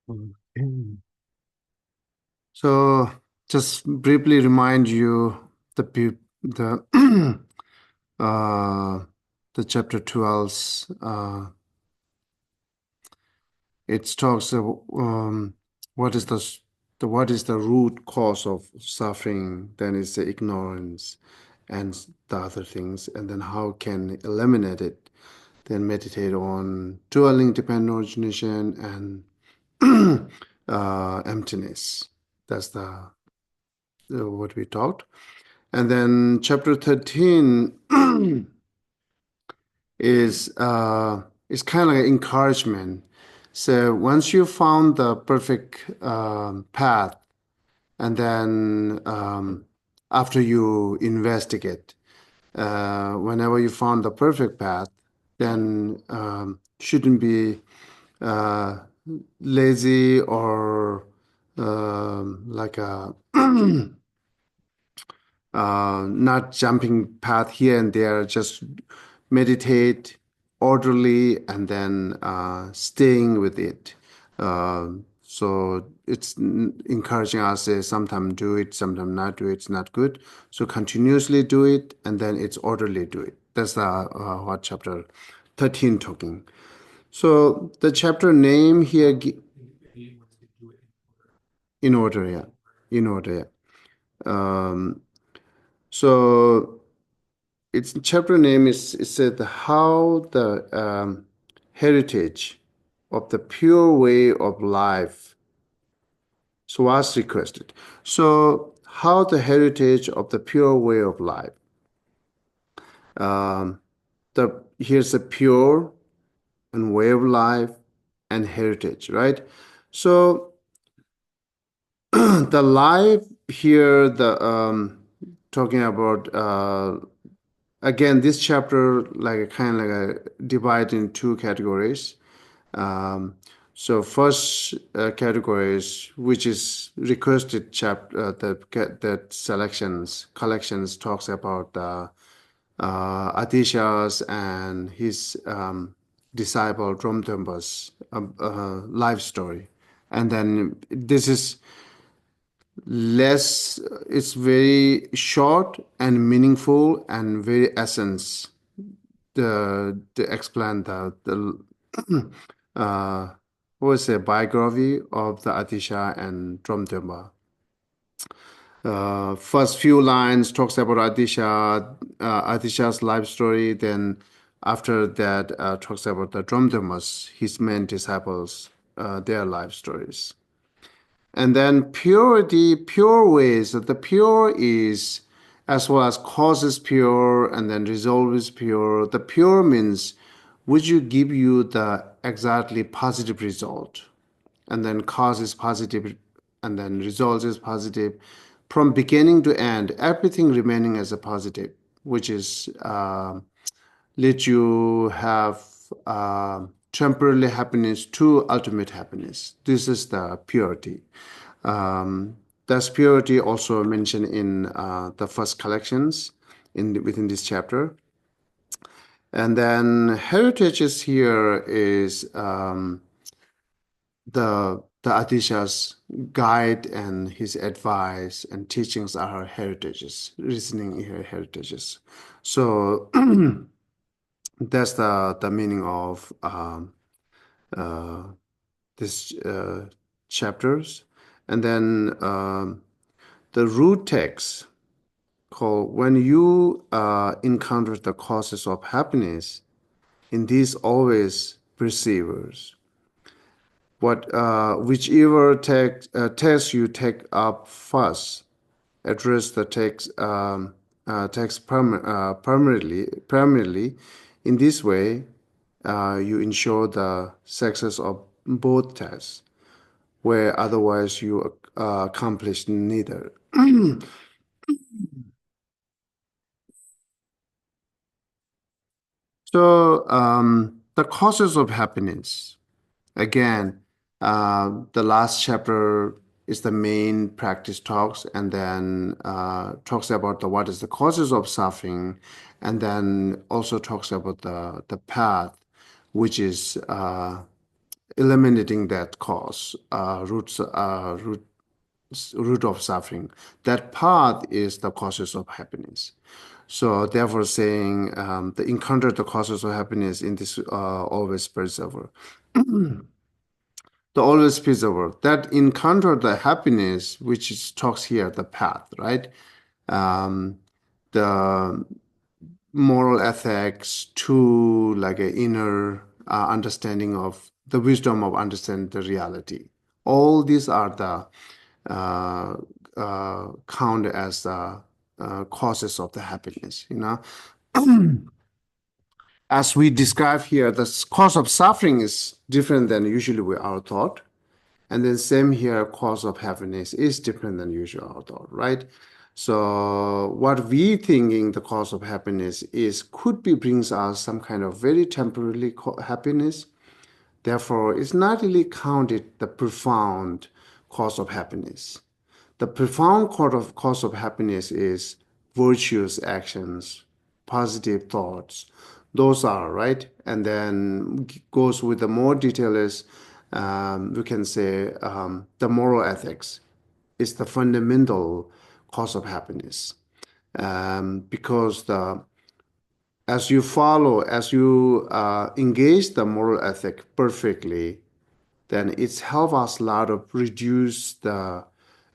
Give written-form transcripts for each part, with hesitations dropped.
Okay. So just briefly remind you the uh, the chapter 12. It talks of what is what is the root cause of suffering. Then it's the ignorance and the other things, and then how can eliminate it. Then meditate on dwelling, dependent origination, and emptiness. That's the what we talked. And then chapter 13 is kind of like encouragement. So once you found the perfect path, and then after you investigate, whenever you found the perfect path, then shouldn't be uh, lazy or like a not jumping path here and there, just meditate orderly and then staying with it. So it's encouraging us sometimes do it, sometimes not do it. It's not good. So continuously do it and then it's orderly do it. That's what chapter 13 talking. So the chapter name here, in order, yeah, in order, yeah. Um, so its chapter name is it said how the heritage of the pure way of life. So was requested. So how the heritage of the pure way of life. Um, the here's the pure and way of life and heritage, right? So the life here, the talking about again, this chapter like kind of like a divide in two categories. Um, so first categories, which is requested chapter, that selections collections talks about Atisha's and his disciple Dromtonpa's life story, and then this is less. It's very short and meaningful and very essence to explain the what was a biography of the Atisha and Dromdöma. First few lines talks about Atisha's life story. Then after that talks about the Dromdömas, his main disciples, their life stories. And then purity, pure ways. The pure is as well as cause is pure and then resolve is pure. The pure means which you give you the exactly positive result. And then cause is positive and then result is positive. From beginning to end, everything remaining as a positive, which is let you have temporary happiness to ultimate happiness. This is the purity. That's purity also mentioned in the first collections within this chapter. And then heritages here is the Atisha's guide and his advice and teachings are her heritages, reasoning her heritages. So that's the meaning of uh, this chapters. And then the root text called when you encounter the causes of happiness, in these always perseveres. What whichever text you take up first, address the text permanently. In this way, you ensure the success of both tests, where otherwise you accomplish neither. So the causes of happiness. Again, the last chapter is the main practice talks, and then talks about the what is the causes of suffering, and then also talks about the path, which is eliminating that cause, root of suffering. That path is the causes of happiness. So therefore saying the encounter the causes of happiness in this always persever. The always persever. That encounter the happiness, which is talks here, the path, right? Um, the moral ethics to like an inner understanding of the wisdom of understanding the reality. All these are the uh, count as the causes of the happiness. As we describe here, the cause of suffering is different than usually we are taught. And then same here, cause of happiness is different than usual our thought, right? So what we thinking the cause of happiness is could be brings us some kind of very temporary happiness. Therefore, it's not really counted the profound cause of happiness. The profound cause of happiness is virtuous actions, positive thoughts. Those are right. And then goes with the more detail is we can say the moral ethics is the fundamental cause of happiness. Because as you engage the moral ethic perfectly, then it's help us a lot of reduce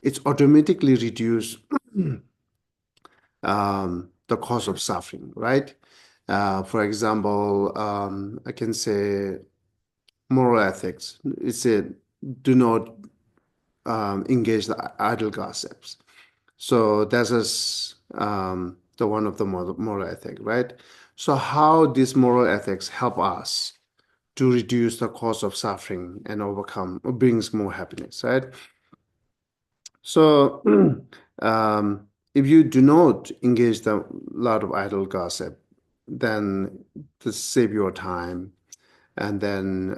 it's automatically reduce the cause of suffering, right? For example, I can say moral ethics. It's a do not engage the idle gossips. So that's the one of the moral ethic, right? So how these moral ethics help us to reduce the cause of suffering and overcome brings more happiness, right? So if you do not engage the lot of idle gossip, then to save your time and then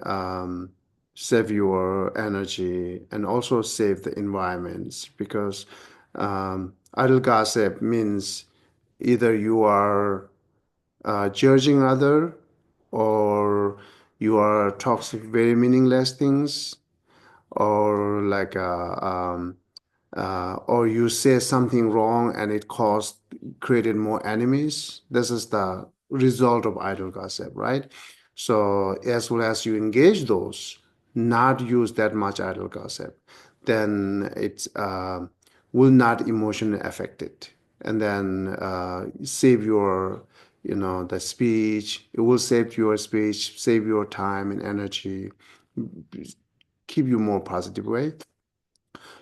save your energy and also save the environments because idle gossip means either you are judging other or you are toxic very meaningless things or like or you say something wrong and it caused created more enemies. This is the result of idle gossip, right? So as well as you engage those, not use that much idle gossip, then it's will not emotionally affect it, and then save your the speech. It will save your speech, save your time and energy, keep you more positive way.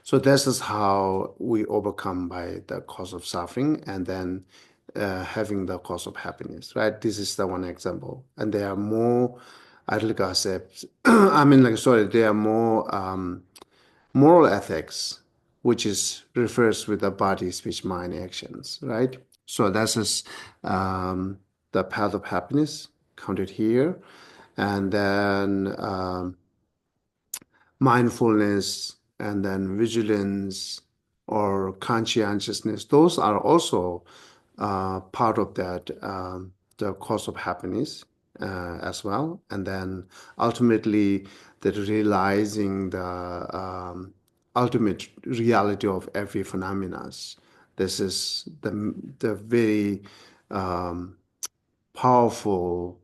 So this is how we overcome by the cause of suffering and then having the cause of happiness, right? This is the one example. And there are more idle gossips. I mean, like, sorry, there are more moral ethics, which is refers with the body, speech, mind, actions, right? So that's is the path of happiness counted here. And then mindfulness and then vigilance or conscientiousness, those are also part of that, the cause of happiness as well. And then ultimately, that realizing the ultimate reality of every phenomena. This is the very powerful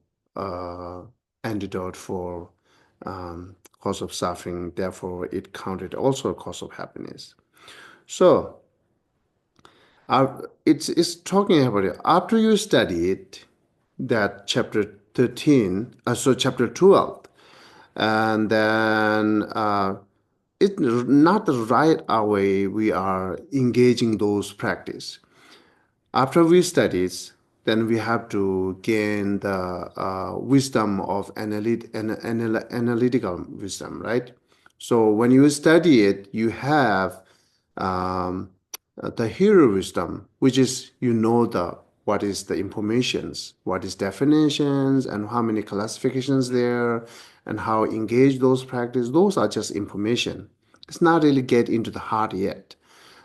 antidote for cause of suffering. Therefore, it counted also a cause of happiness. So it's talking about it. After you study it, that chapter 13, so chapter 12, and then it's not right away we are engaging those practice. After we study, then we have to gain the wisdom of analytical wisdom, right? So when you study it, you have um, the hero wisdom, which is the what is the informations, what is definitions, and how many classifications there, and how engage those practice. Those are just information. It's not really get into the heart yet.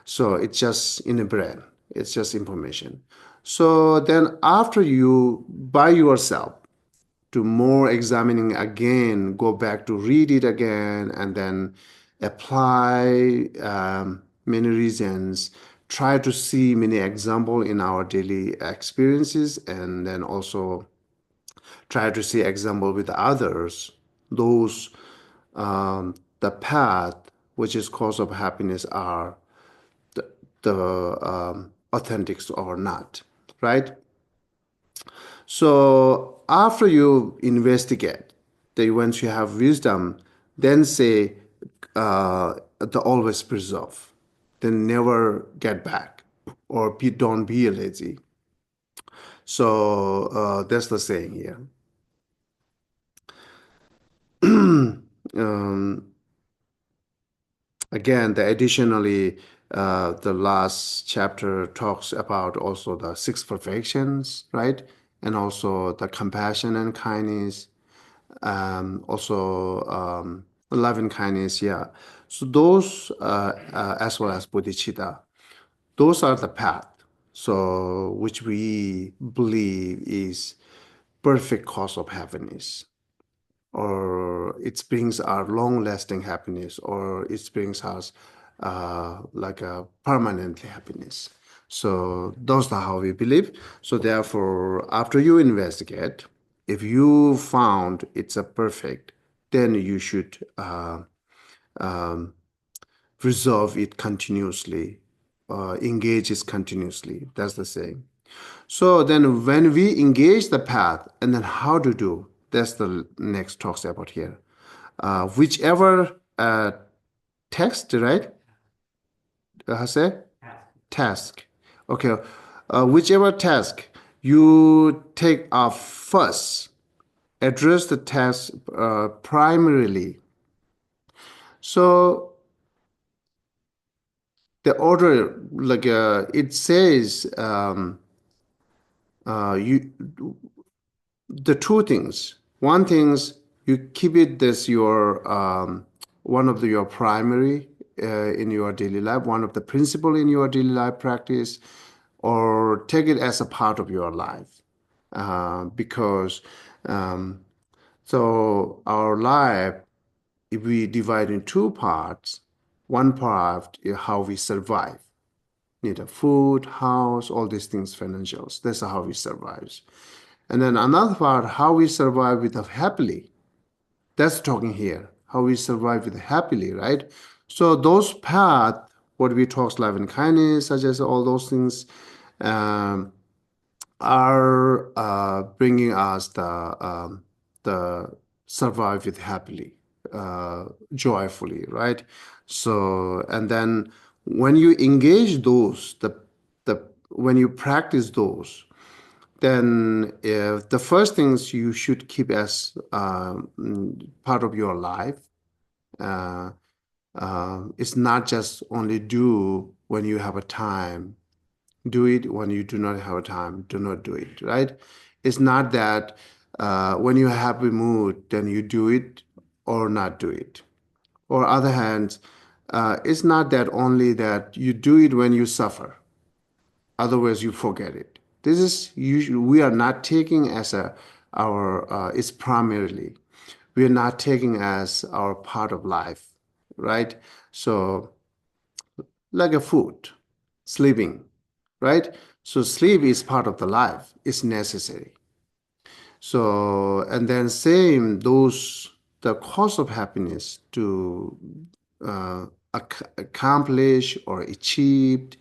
So it's just in the brain. It's just information. So then after you by yourself to more examining again, go back to read it again, and then apply many reasons, try to see many example in our daily experiences, and then also try to see example with others, those the path which is cause of happiness are the authentics or not, right? So after you investigate, then once you have wisdom, then say the always preserve, then never get back, or don't be lazy. So that's the saying here. Um, Again, additionally, the last chapter talks about also the six perfections, right? And also the compassion and kindness, also love and kindness, yeah. So those, as well as bodhicitta, those are the path. So which we believe is perfect cause of happiness, or it brings our long-lasting happiness, or it brings us like a permanent happiness. So those are how we believe. So therefore, after you investigate, if you found it's a perfect, then you should resolve it continuously, engage it continuously. That's the saying. So then when we engage the path, and then how to do, that's the next talks about here. Whichever text, right? Hase? Task. Okay. Whichever task you take up first, address the task primarily. So the order, like it says, you the two things. One thing's you keep it as your one of your primary in your daily life, one of the principle in your daily life practice, or take it as a part of your life, because um, so our life, if we divide in two parts, one part is how we survive, need a food, house, all these things, financials. That's how we survive. And then another part, how we survive with happily. That's talking here, how we survive with happily, right? So those paths, what we talk, love and kindness, such as all those things, um, are bringing us the survive with happily, joyfully, right? So and then when you engage those, the when you practice those, then if the first things you should keep as part of your life. Uh, it's not just only do when you have a time, do it when you do not have a time, do not do it, right? It's not that when you have happy mood, then you do it or not do it. Or other hand, it's not that only that you do it when you suffer, otherwise you forget it. This is usually we are not taking as a our it's primarily we are not taking as our part of life, right? So like a food, sleeping, right? So sleep is part of the life, it's necessary. So and then same those the cause of happiness to accomplish or achieved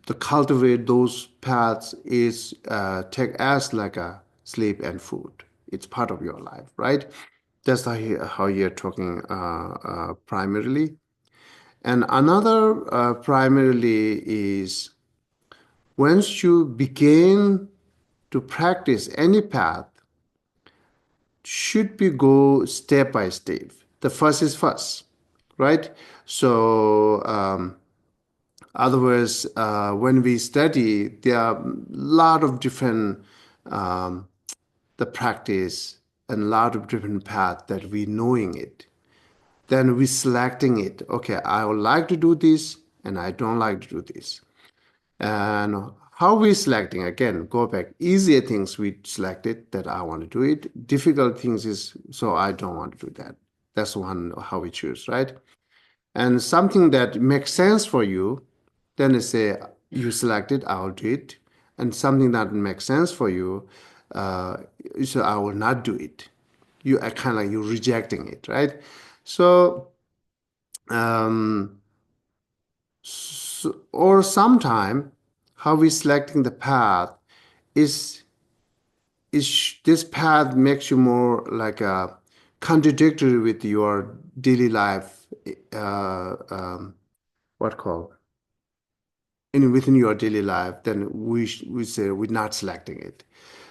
to cultivate those paths is take as like a sleep and food. It's part of your life, right? That's how you're talking primarily. And another primarily is once you begin to practice any path, should be go step by step. The first is first, right? So otherwise, when we study, there are a lot of different the practice and a lot of different paths that we knowing it. Then we selecting it. Okay, I would like to do this, and I don't like to do this. And how we selecting again, go back. Easier things we selected that I want to do it. Difficult things is so I don't want to do that. That's one how we choose, right? And something that makes sense for you, then they say you select it, I'll do it. And something that makes sense for you, uh, so I will not do it. You are kind of like you rejecting it, right? So, um, or sometime how we selecting the path is this path makes you more like a contradictory with your daily life, what called in within your daily life, then we say we're not selecting it.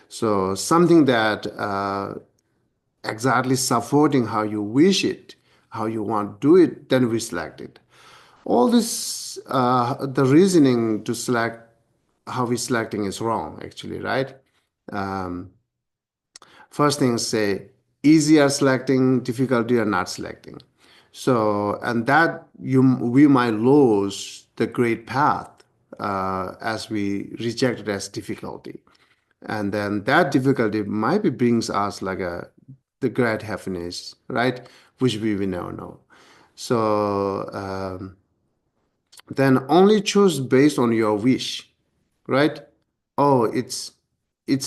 So something that exactly supporting how you wish it, how you want to do it, then we select it. All this, the reasoning to select how we selecting is wrong, actually, right? Um, First thing say easy are selecting, difficulty are not selecting. So, and that we might lose the great path as we reject it as difficulty. And then that difficulty might be brings us like a the great happiness, right? Which we will never know. So then only choose based on your wish, right? Oh, it's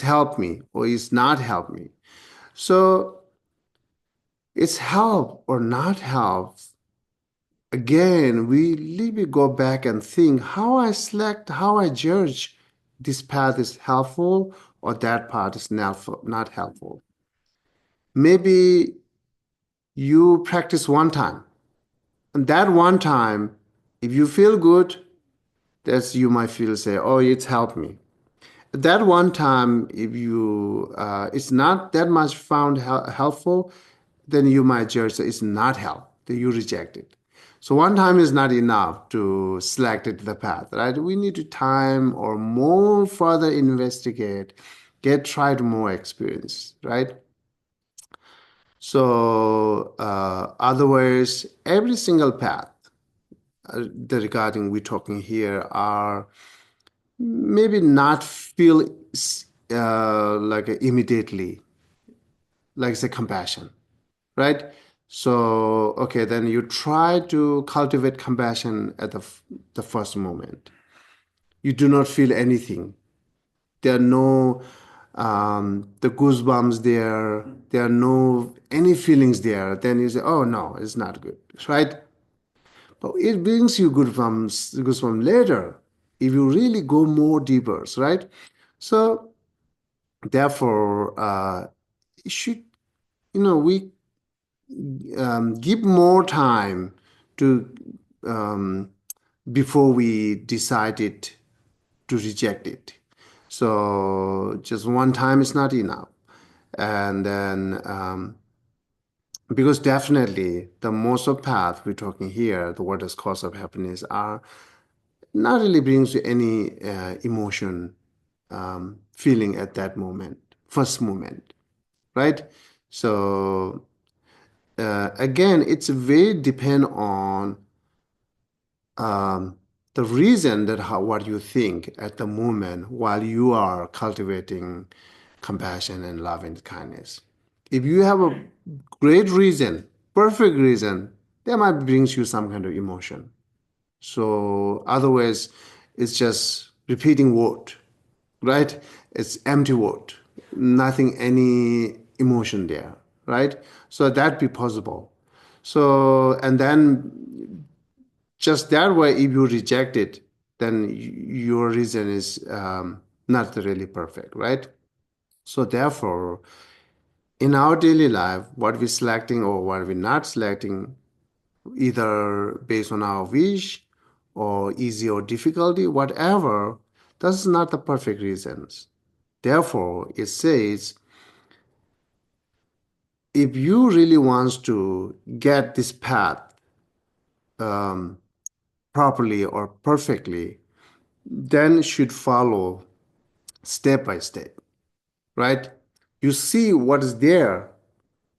helped me or it's not helped me. So it's help or not help. Again, we really go back and think how I select, how I judge this path is helpful or that path is not helpful. Maybe you practice one time, and that one time, if you feel good, that's you might feel say, oh, it's helped me. That one time, if you it's not that much found helpful, then you might judge that it's not help, that you reject it. So one time is not enough to select it the path, right? We need to time or more further investigate, get tried more experience, right? So otherwise, every single path the regarding we're talking here are maybe not feel like immediately, like say compassion, right? So, okay, then you try to cultivate compassion at the first moment. You do not feel anything. There are no the goosebumps there. There are no any feelings there. Then you say, oh no, it's not good, right? But it brings you goosebumps later if you really go more deeper, right? So therefore, it should we give more time to um, before we decided to reject it. So just one time is not enough. And then because definitely the most of path we're talking here, the what is cause of happiness are not really brings you any emotion feeling at that moment, first moment, right? So again, it's very depend on the reason that how what you think at the moment while you are cultivating compassion and love and kindness. If you have a great reason, perfect reason, that might brings you some kind of emotion. So otherwise, it's just repeating word, right? It's empty word, nothing, any emotion there, right? So that be possible. So and then just that way, if you reject it, then your reason is not really perfect, right? So therefore, in our daily life, what we're selecting or what we're not selecting, either based on our wish or easy or difficulty, whatever, that's not the perfect reasons. Therefore, it says if you really wants to get this path properly or perfectly, then should follow step by step, right? You see what is there,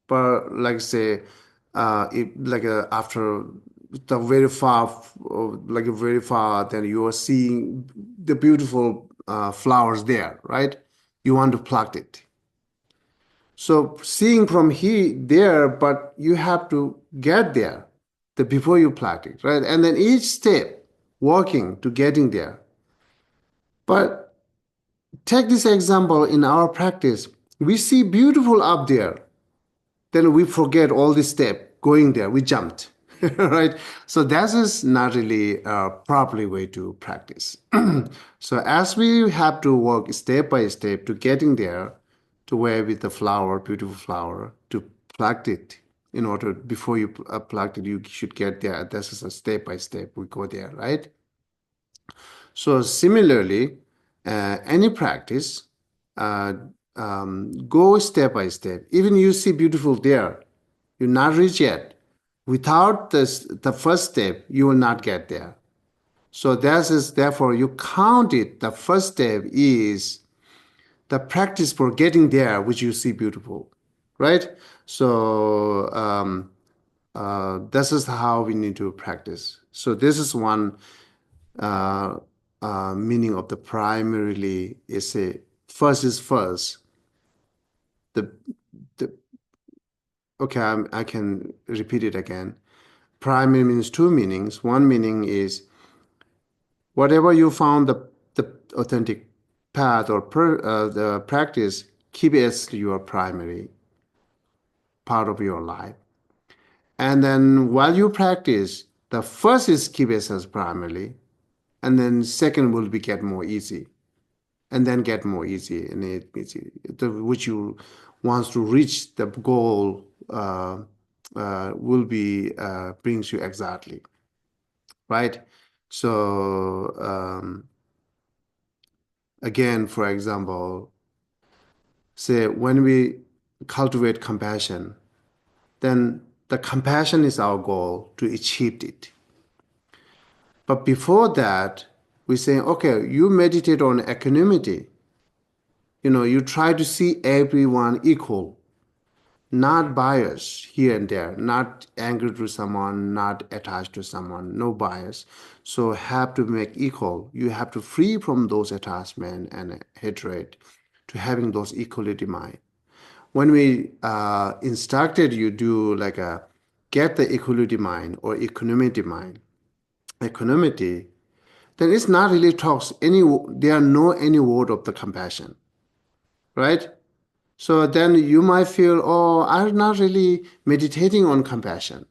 but like say, like after the very far, like very far, then you are seeing the beautiful flowers there, right? You want to pluck it. So seeing from here there, but you have to get there before you pluck it, right? And then each step, walking to getting there. But take this example in our practice. We see beautiful up there, then we forget all this step going there. We jumped, right? So that is not really a properly way to practice. So as we have to work step by step to getting there, to where with the flower, beautiful flower, to pluck it. In order before you pluck it, you should get there. This is a step by step. We go there, right? So similarly, any practice, uh, go step by step. Even you see beautiful there, you not reach yet. Without the first step, you will not get there. So that is therefore you count it. The first step is the practice for getting there, which you see beautiful, right? So this is how we need to practice. So this is one uh, meaning of the primarily is a first is first. The the okay, I can repeat it again. Primary means two meanings. One meaning is whatever you found the authentic path or the practice, keep it as your primary part of your life. And then while you practice, the first is keep it as primarily, and then second will be get more easy, and then get more easy, and which you wants to reach the goal will be brings you exactly right. So again, for example, say when we cultivate compassion, then the compassion is our goal to achieve it. But before that, we say, okay, you meditate on equanimity. You try to see everyone equal, not bias here and there, not angry to someone, not attached to someone, no bias. So have to make equal. You have to free from those attachment and hatred to having those equality mind. When we instructed you do like a get the equality mind or equanimity mind, equanimity, then it's not really talks any. There are no any word of the compassion, right? So then you might feel, oh, I'm not really meditating on compassion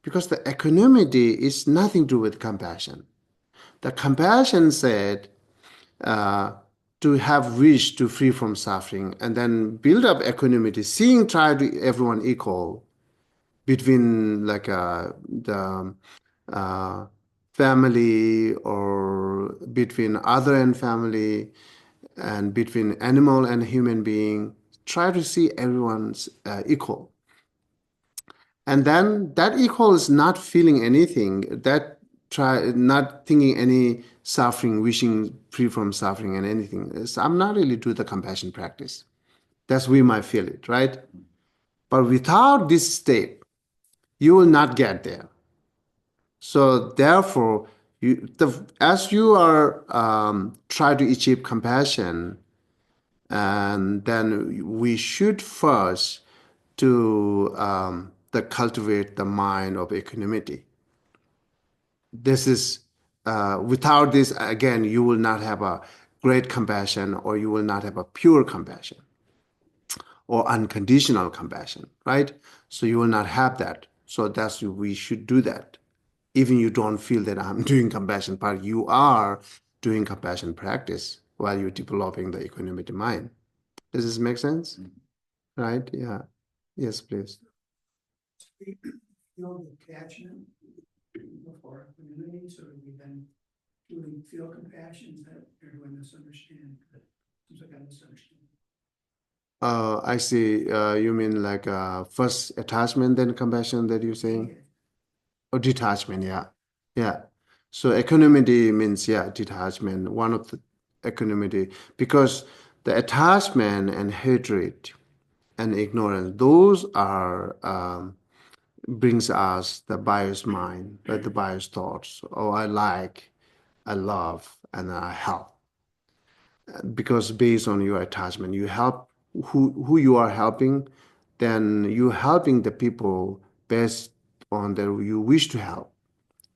because the equanimity is nothing to do with compassion. The compassion said uh, to have wish to free from suffering and then build up equanimity, seeing try to everyone equal between like the uh, family or between other and family and between animal and human being. Try to see everyone's equal. And then that equal is not feeling anything, that try not thinking any suffering, wishing free from suffering and anything. I'm not really do the compassion practice. That's we might feel it, right? But without this state, you will not get there. So therefore, as you are try to achieve compassion, and then we should first to cultivate the mind of equanimity. This is without this again you will not have a great compassion or you will not have a pure compassion or unconditional compassion, right? So you will not have that. So that's we should do that. Even you don't feel that I'm doing compassion, but you are doing compassion practice while you're developing the equanimity mind. Does this make sense? Right? Yeah. Yes, please. Feel attachment before community, so we then do we feel compassion that everyone misunderstands? Seems like I misunderstand. I see. You mean like first attachment, then compassion that you're saying? Or detachment, yeah. Yeah. So equanimity means, yeah, detachment, one of the equanimity, because the attachment and hatred and ignorance, those are brings us the biased mind, the biased thoughts. Oh, I like, I love, and I help. because based on your attachment, you help who you are helping, then you're helping the people based on the you wish to help,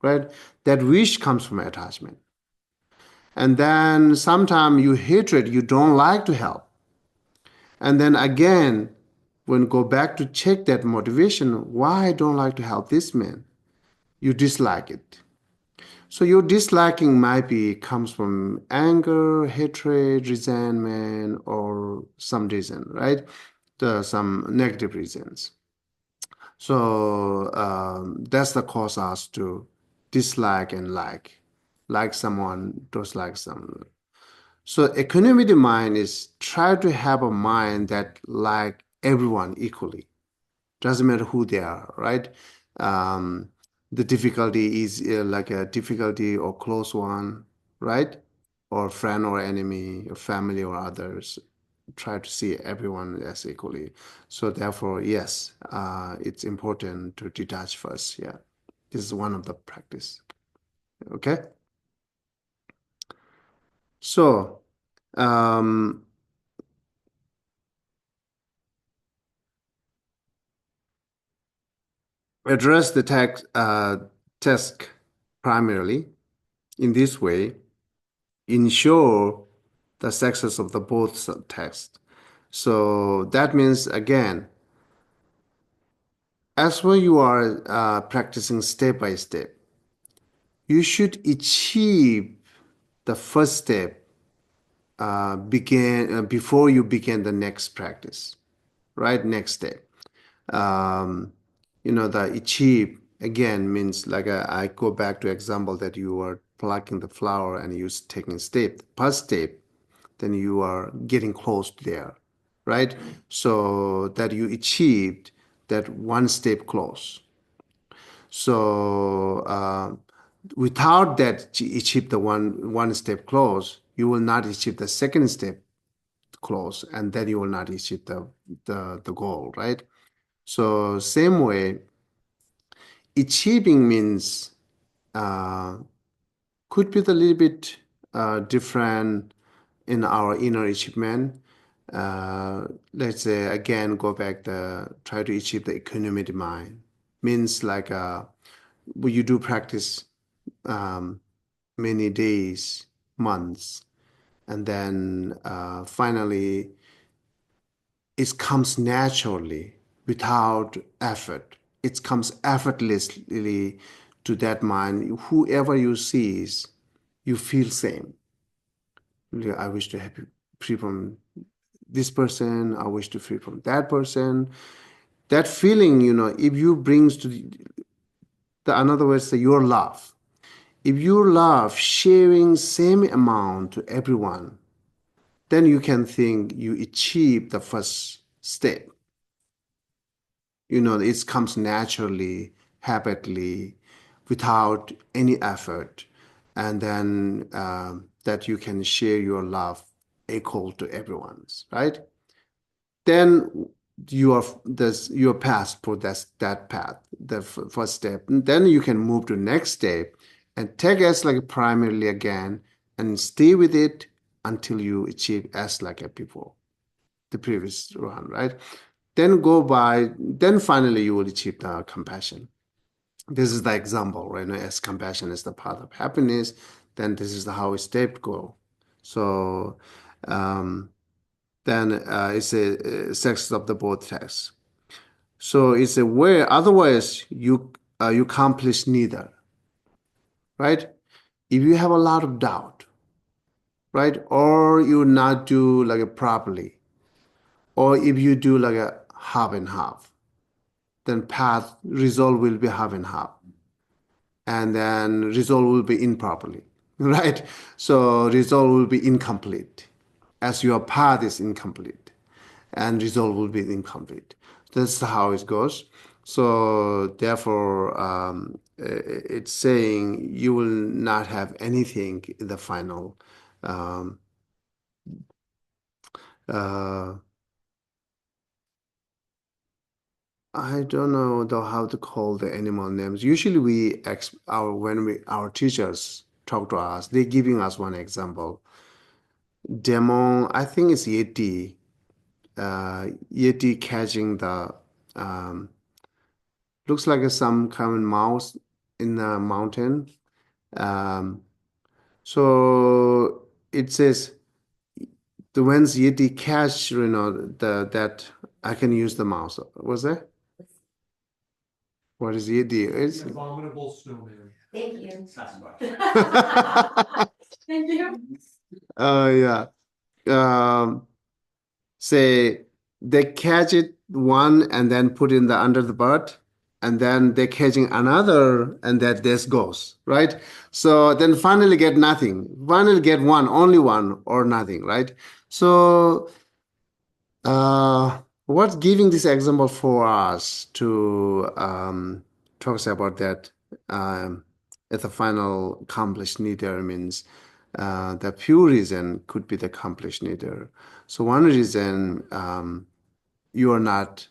right? That wish comes from attachment. And then sometimes you hatred, you don't like to help. And then again, when go back to check that motivation, why I don't like to help this man, you dislike it. So your disliking might be comes from anger, hatred, resentment, or some reason, right? Some negative reasons. So that's the cause us to dislike and like someone, dislike someone. So equanimity mind is try to have a mind that like everyone equally. Doesn't matter who they are, right? Um, the difficulty is like a difficulty or close one, right? Or friend or enemy, or family or others. Try to see everyone as equally. So therefore, yes, it's important to detach first. Yeah, this is one of the practice. Okay, so um, address the task primarily in this way. Ensure the success of the both text. So that means again, as when you are practicing step by step, you should achieve the first step begin before you begin the next practice, right? Next step. Um, the achieve again means like I go back to example that you are plucking the flower and you taking step. First step, then you are getting close to there, right? So that you achieved that one step close. So without that achieve the one step close, you will not achieve the second step close, and then you will not achieve the goal, right? So same way, achieving means uh, could be a little bit different in our inner achievement. Let's say again, go back the try to achieve the equanimity mind. Means like when you do practice um, many days, months, and then finally it comes naturally without effort. It comes effortlessly to that mind. Whoever you sees, you feel same. I wish to have free from this person. I wish to free from that person. That feeling, if you brings to the another words, your love. If you love sharing same amount to everyone, then you can think you achieve the first step. It comes naturally, habitually, without any effort, and then that you can share your love equal to everyone's, right? Then your path for that path, the first step. And then you can move to next step and take as like primarily again and stay with it until you achieve as like a before, the previous one, right? Then finally you will achieve the compassion. This is the example, right? As compassion is the path of happiness, then this is the how step go. So um, then it's a sex of the both texts. So it's a way. Otherwise, you accomplish neither, right? If you have a lot of doubt, right, or you not do like a properly, or if you do like a half and half, then path result will be half and half, and then result will be improperly, right? So result will be incomplete, as your path is incomplete, and result will be incomplete. That's how it goes. So therefore, it's saying you will not have anything in the final. Um, uh, I don't know though how to call the animal names. Usually when our teachers talk to us, they're giving us one example. demo, I think it's Yeti. Yeti catching the um, looks like some kind of mouse in the mountain. Um, so it says the when's Yeti catch, the that I can use the mouse. Was that? What is Yeti? It's Abominable snowman. Thank you. oh Thank you. yeah. Um, say they catch it one and then put in the under the butt, and then they're catching another, and that this goes right. So then finally get nothing. Finally get one, only one or nothing, right? So what's giving this example for us to talks about that at the final accomplished neither means the pure reason could be the accomplished neither. So one reason you are not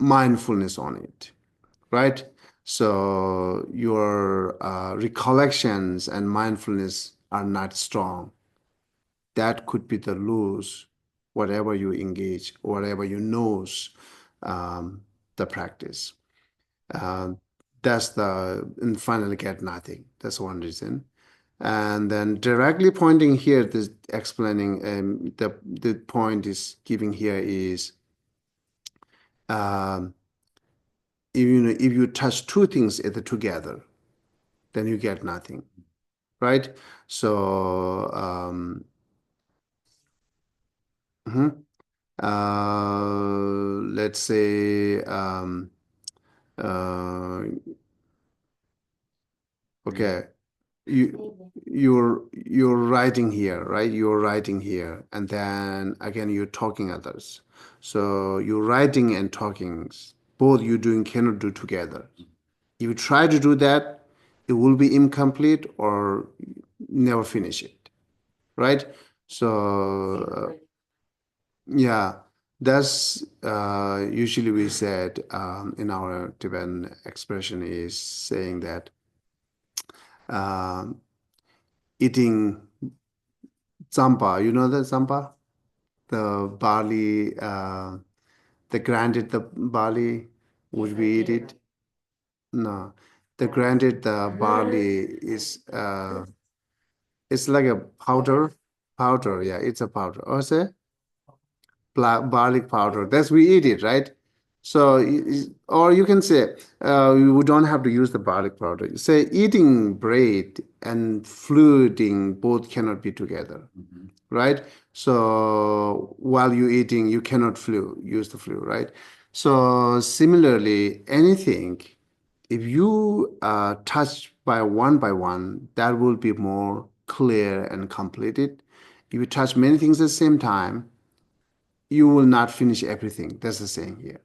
mindfulness on it, right? So your recollections and mindfulness are not strong. That could be the lose, whatever you engage, whatever you knows, um, the practice. Um, that's and finally get nothing. That's one reason. And then directly pointing here, this explaining the point is giving here is um, if you touch two things either together, then you get nothing, right? So mhm. Let's say uh, okay, you're writing here, right? You're writing here, and then again you're talking others. So you're writing and talking, both you doing cannot do together. If you try to do that, it will be incomplete or never finish it, right? So yeah, that's usually we said in our Tibetan expression is saying that um, eating zampa, you know the zampa, the barley, the granted the barley, would we eat it? No, the granted the barley is it's like a powder. Yeah, it's a powder. Or say black garlic powder. That's we eat it, right? So, or you can say we don't have to use the garlic powder. You say eating bread and fluting both cannot be together, right? So while you're eating, you cannot use the flu, right? So similarly, anything, if you touch by one, that will be more clear and completed. If you touch many things at the same time, you will not finish everything. That's the saying here.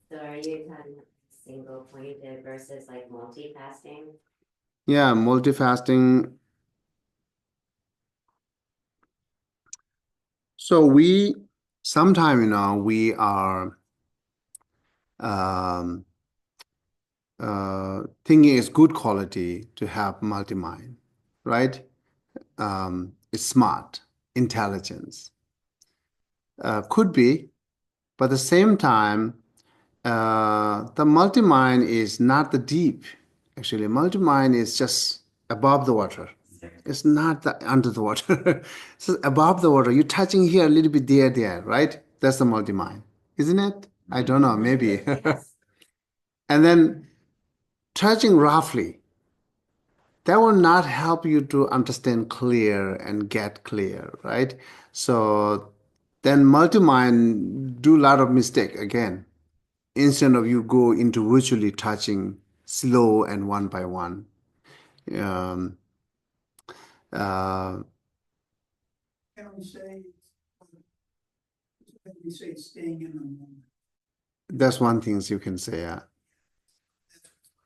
So are you talking single pointed versus like multitasking? Yeah, multifasting. So we sometime, we are um, thinking it's good quality to have multi-mind, right? It's smart, intelligence. Could be, but at the same time, the multi-mind is not the deep. Actually, multi-mind is just above the water. It's not under the water. It's above the water. You're touching here a little bit there, right? That's the multi-mind, isn't it? I don't know, maybe. Yes. And then touching roughly, that will not help you to understand clear and get clear, right? So then multi-mind do a lot of mistake again. Instead of you go into virtually touching slow and one by one. Um, uh, Can we say staying in the moment? that's one thing you can say, yeah.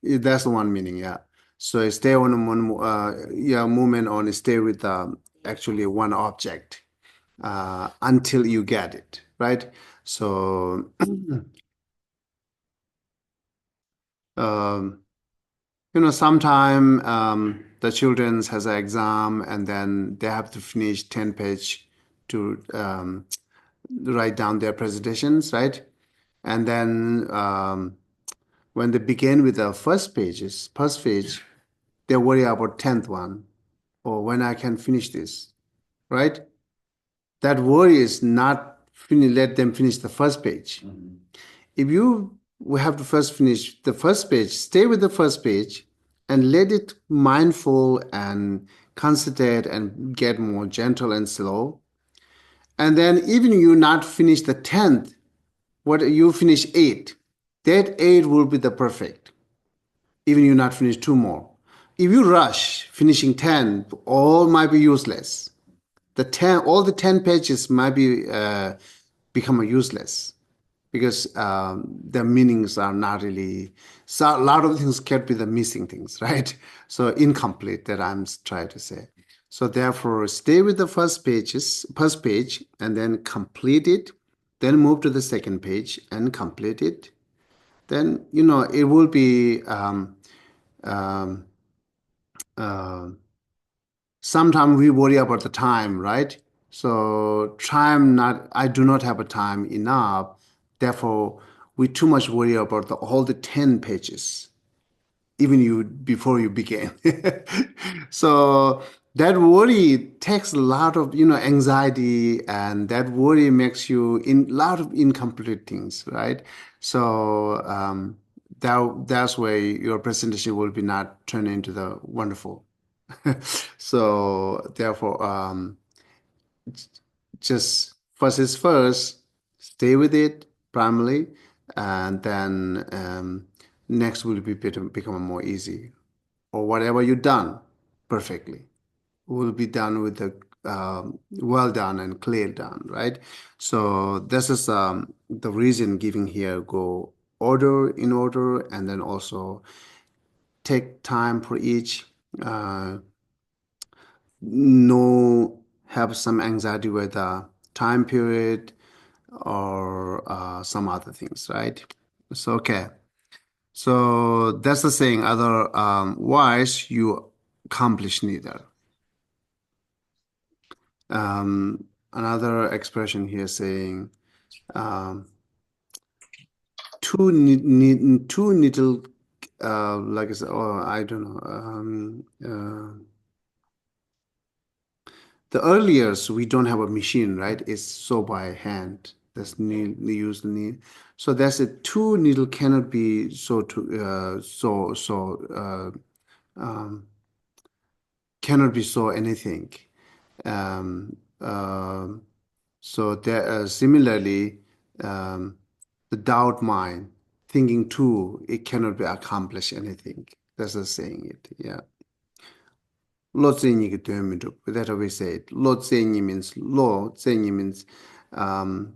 That's the one meaning, yeah. So stay on one, yeah, movement on stay with actually one object until you get it, right? So, sometime the children has an exam and then they have to finish 10 page to write down their presentations, right? And then when they begin with the first page, they worry about 10th one, or when I can finish this, right? That worry is not let them finish the first page. If you we have to first finish the first page, stay with the first page and let it mindful and concentrate and get more gentle and slow. And then even you not finish the 10th, what you finish 8, that 8 will be the perfect. Even you not finish 2 more. If you rush finishing 10, all might be useless. All the 10 pages might be become useless because the meanings are not really, so a lot of things can be the missing things, right? So incomplete, that I'm trying to say. So therefore, stay with the first page, and then complete it. Then move to the second page and complete it. Then it will be. Um, uh, Sometimes we worry about the time, right? So I do not have a time enough. Therefore, we too much worry about all the 10 pages, even you before you begin. So that worry takes a lot of, anxiety, and that worry makes you in lot of incomplete things, right? So that's why your presentation will be not turned into the wonderful. So therefore, just first is first, stay with it primarily, and then next will become more easy. Or whatever you done perfectly will be done with the well done and clear done, right? So this is the reason giving here go order in order, and then also take time for each. No have some anxiety with the time period or some other things, right? So okay. So that's the saying. Otherwise, you accomplish neither. Another expression here saying, um, too little, like I said, oh, I don't know. The earliest we don't have a machine, right? It's sew by hand. That's use the needle. So that's a two needle cannot be cannot be sew anything. Um, um, so there similarly, um, the doubt mind thinking too, it cannot be accomplish anything. That's the saying it. Yeah. Lotsenyi getömüdük. That's how we say it. Lotsenyi means um,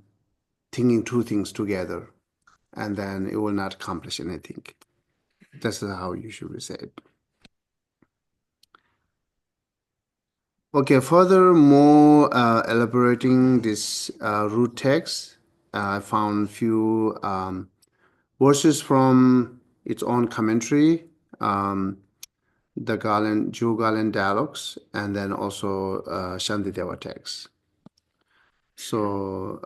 thinking two things together, and then it will not accomplish anything. That's how you should say it. Okay, furthermore, elaborating this root text, I found few verses from its own commentary, the Garland dialogues, and then also Shantideva text. So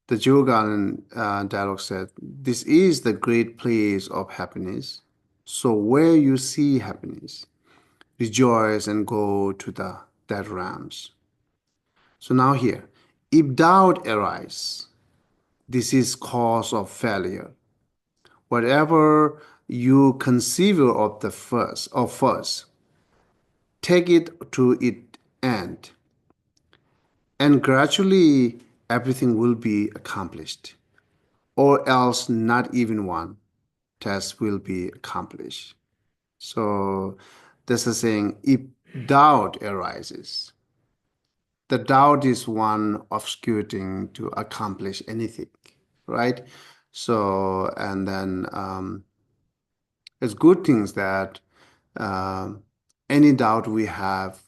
the Garland dialogue said, "This is the great place of happiness. So where you see happiness, rejoice and go to that realms." So now here, if doubt arises, this is cause of failure. Whatever you conceive of first, take it to its end, and gradually everything will be accomplished, or else not even one task will be accomplished. So this is saying if doubt arises, the doubt is one obscuring to accomplish anything, right? So, and then it's good things that um, any doubt we have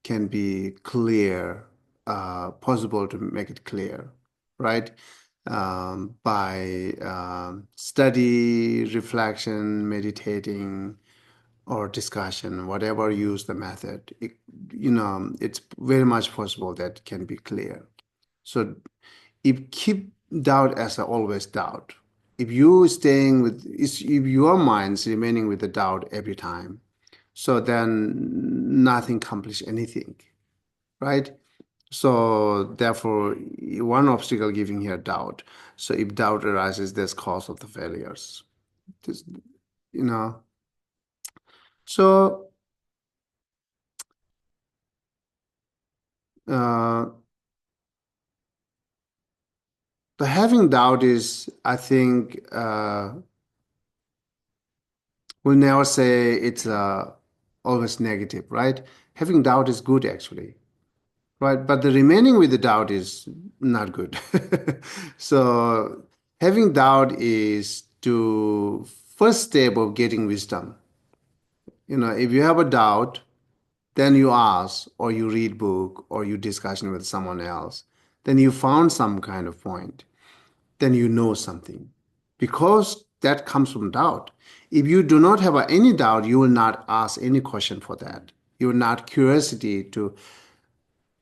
can be clear, possible to make it clear, right? By study, reflection, meditating, or discussion, whatever use the method, it's very much possible that can be clear. So if keep doubt as a always doubt, if your mind's remaining with the doubt every time, so then nothing accomplish anything, right? So therefore, one obstacle giving here doubt. So if doubt arises, there's cause of the failures. This, you know. So uh, the having doubt is, I think, we'll never say it's always negative, right? Having doubt is good actually, right? But the remaining with the doubt is not good. So having doubt is to first step of getting wisdom. If you have a doubt, then you ask or you read book or you discussion with someone else, then you found some kind of point, then you know something. Because that comes from doubt. If you do not have any doubt, you will not ask any question for that. You will not curiosity to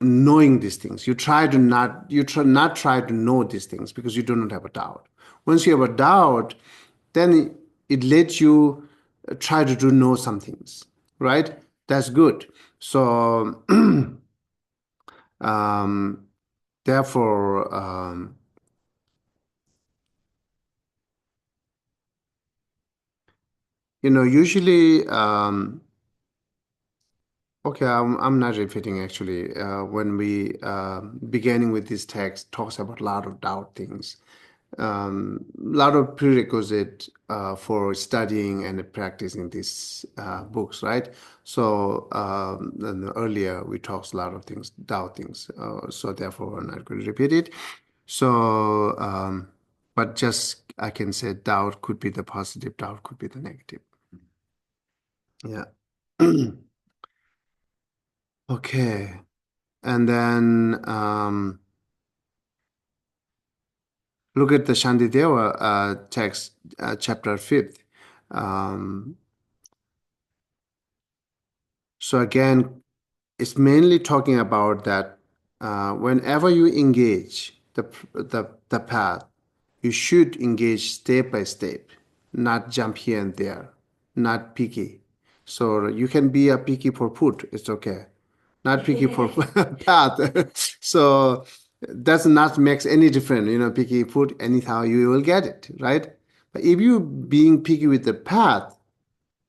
knowing these things. You try not to know these things because you do not have a doubt. Once you have a doubt, then it lets you try to do know some things, right? That's good. So um, therefore, usually, okay, I'm not repeating actually. When we beginning with this text talks about a lot of doubt things, lot of prerequisite for studying and practicing these books, right? So then earlier we talked a lot of things, doubt things. So therefore, I'm not going to repeat it. So, but just I can say doubt could be the positive, doubt could be the negative. Yeah. Okay. And then look at the Shantideva text, chapter 5th. Um, so again, it's mainly talking about that whenever you engage the path, you should engage step by step, not jump here and there, not picky. So you can be a picky for food, it's okay. Not picky for path. So does not makes any difference. Picky food, anyhow you will get it, right? But if you being picky with the path,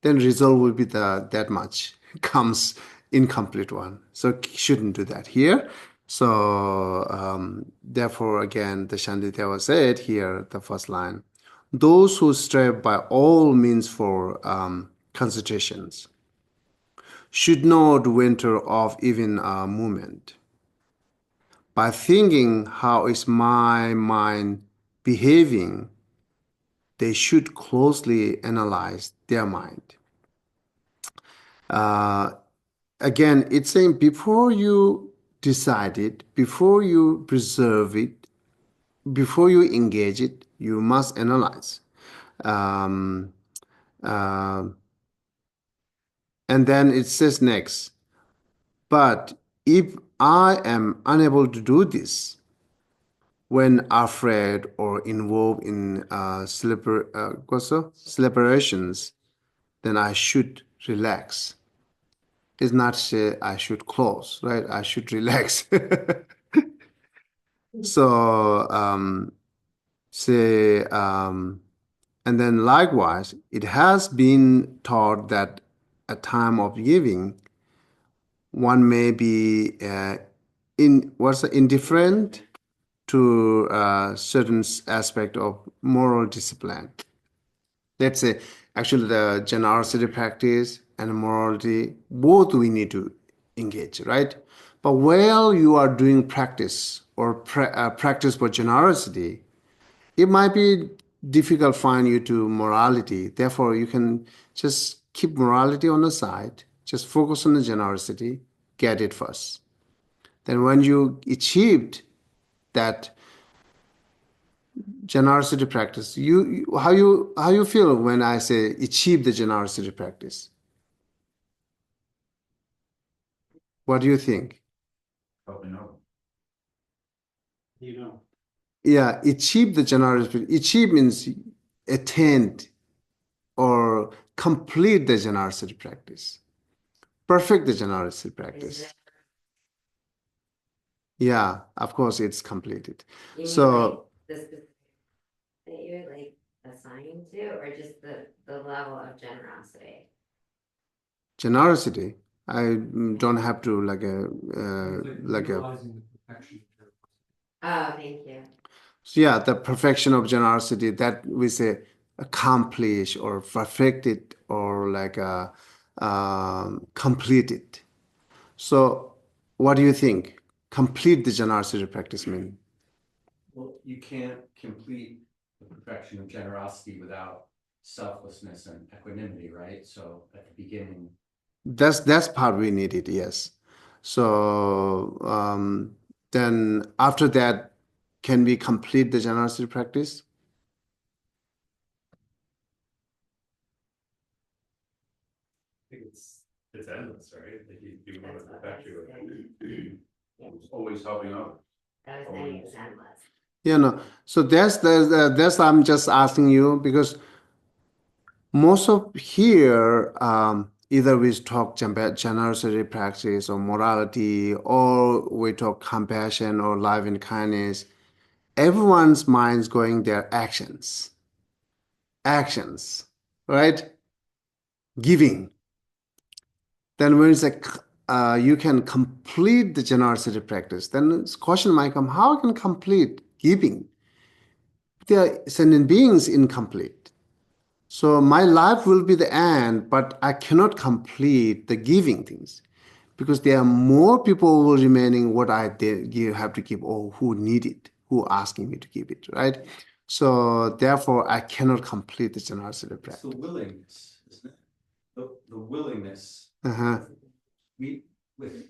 then result will be that much comes incomplete one. So shouldn't do that here. So therefore, again, the Shantideva said here, the first line, those who strive by all means for concentrations should not venture off even a moment. By thinking how is my mind behaving, they should closely analyze their mind. Uh, Again, it's saying before you decide it, before you preserve it, before you engage it, you must analyze. Um, uh, and then it says next, but if I am unable to do this when afraid or involved in celebrations, then I should relax. It's not say I should close, right? I should relax. So say, and then likewise, it has been taught that at time of giving, one may be indifferent to certain aspect of moral discipline. Let's say, actually, the generosity practice and morality, both we need to engage, right? But while you are doing practice or practice for generosity, it might be difficult find you to morality. Therefore, you can just keep morality on the side, just focus on the generosity, get it first. Then when you achieved that generosity practice, how you feel when I say achieve the generosity practice? What do you think? Probably not. You know. Yeah, achieve the generosity. Achieve means attend or complete the generosity practice. Perfect the generosity Is practice. it, Yeah, of course it's completed. you mean like So the specific that you're like assigned to, or just the level of generosity? generosity, I don't have to like a Realizing the perfection of generosity. Oh, thank you. so yeah, the perfection of generosity that we say accomplish or perfect it or like complete it. So what do you think? Complete the generosity practice mean? Well, you can't complete the perfection of generosity without selflessness and equanimity, right? So at the beginning, That's part we needed, yes. So then after that, can we complete the generosity practice? I think it's endless, right? Like you want That's to what perfect I was saying. you. Yeah. It's always helping others. I was saying it was endless. You know, so that's I'm just asking you because most of here either we talk generosity practice or morality or we talk compassion or love and kindness. Everyone's mind's going their actions, right? Giving. Then when it's like you can complete the generosity practice, then this question might come: how I can complete giving? They are sentient beings incomplete. So my life will be the end, but I cannot complete the giving things because there are more people who are remaining what I did give, have to give or who need it, who are asking me to give it, right? So therefore, I cannot complete the generosity it's practice. the willingness, isn't it? The willingness. Uh-huh. We with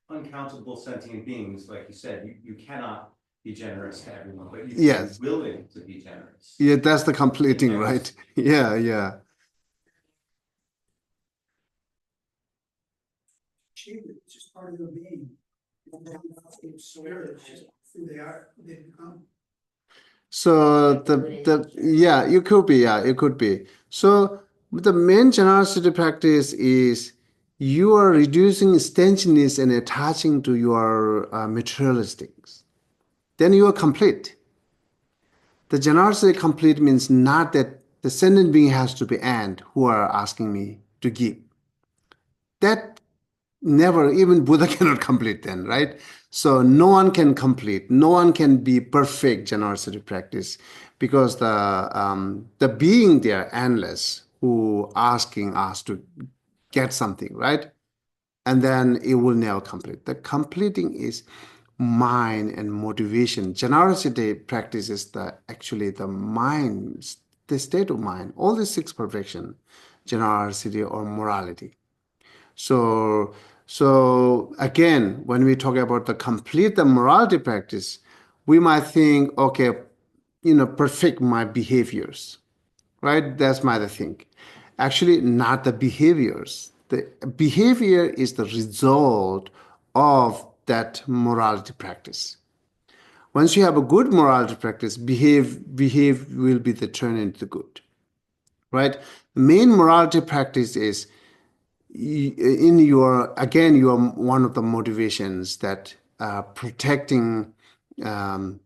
uncountable sentient beings, like you said, you cannot be generous to everyone, but you can Yes. be willing to be generous. Yeah, that's the completing, right? Yes. Yeah. Achievement, it's just part of their being. It's spirit, it's just who they are, who they become. So yeah, you could be, yeah, it could be. So the main generosity practice is you are reducing stinginess and attaching to your materialistics. Then you are complete. The generosity complete means not that the sentient being has to be and who are asking me to give. That never, even Buddha cannot complete then, right? So no one can complete, no one can be perfect generosity practice because the being there endless who asking us to get something, right? And then it will never complete. The completing is mind and motivation. Generosity practice is the actually the mind, the state of mind. All the six perfection, generosity or morality. So, so again, when we talk about the complete the morality practice, we might think, okay, perfect my behaviors, right? That's my the thing. Actually, not the behaviors. The behavior is the result of that morality practice. Once you have a good morality practice, behave will be the turn into good, right? Main morality practice is in your again you are one of the motivations that protecting um,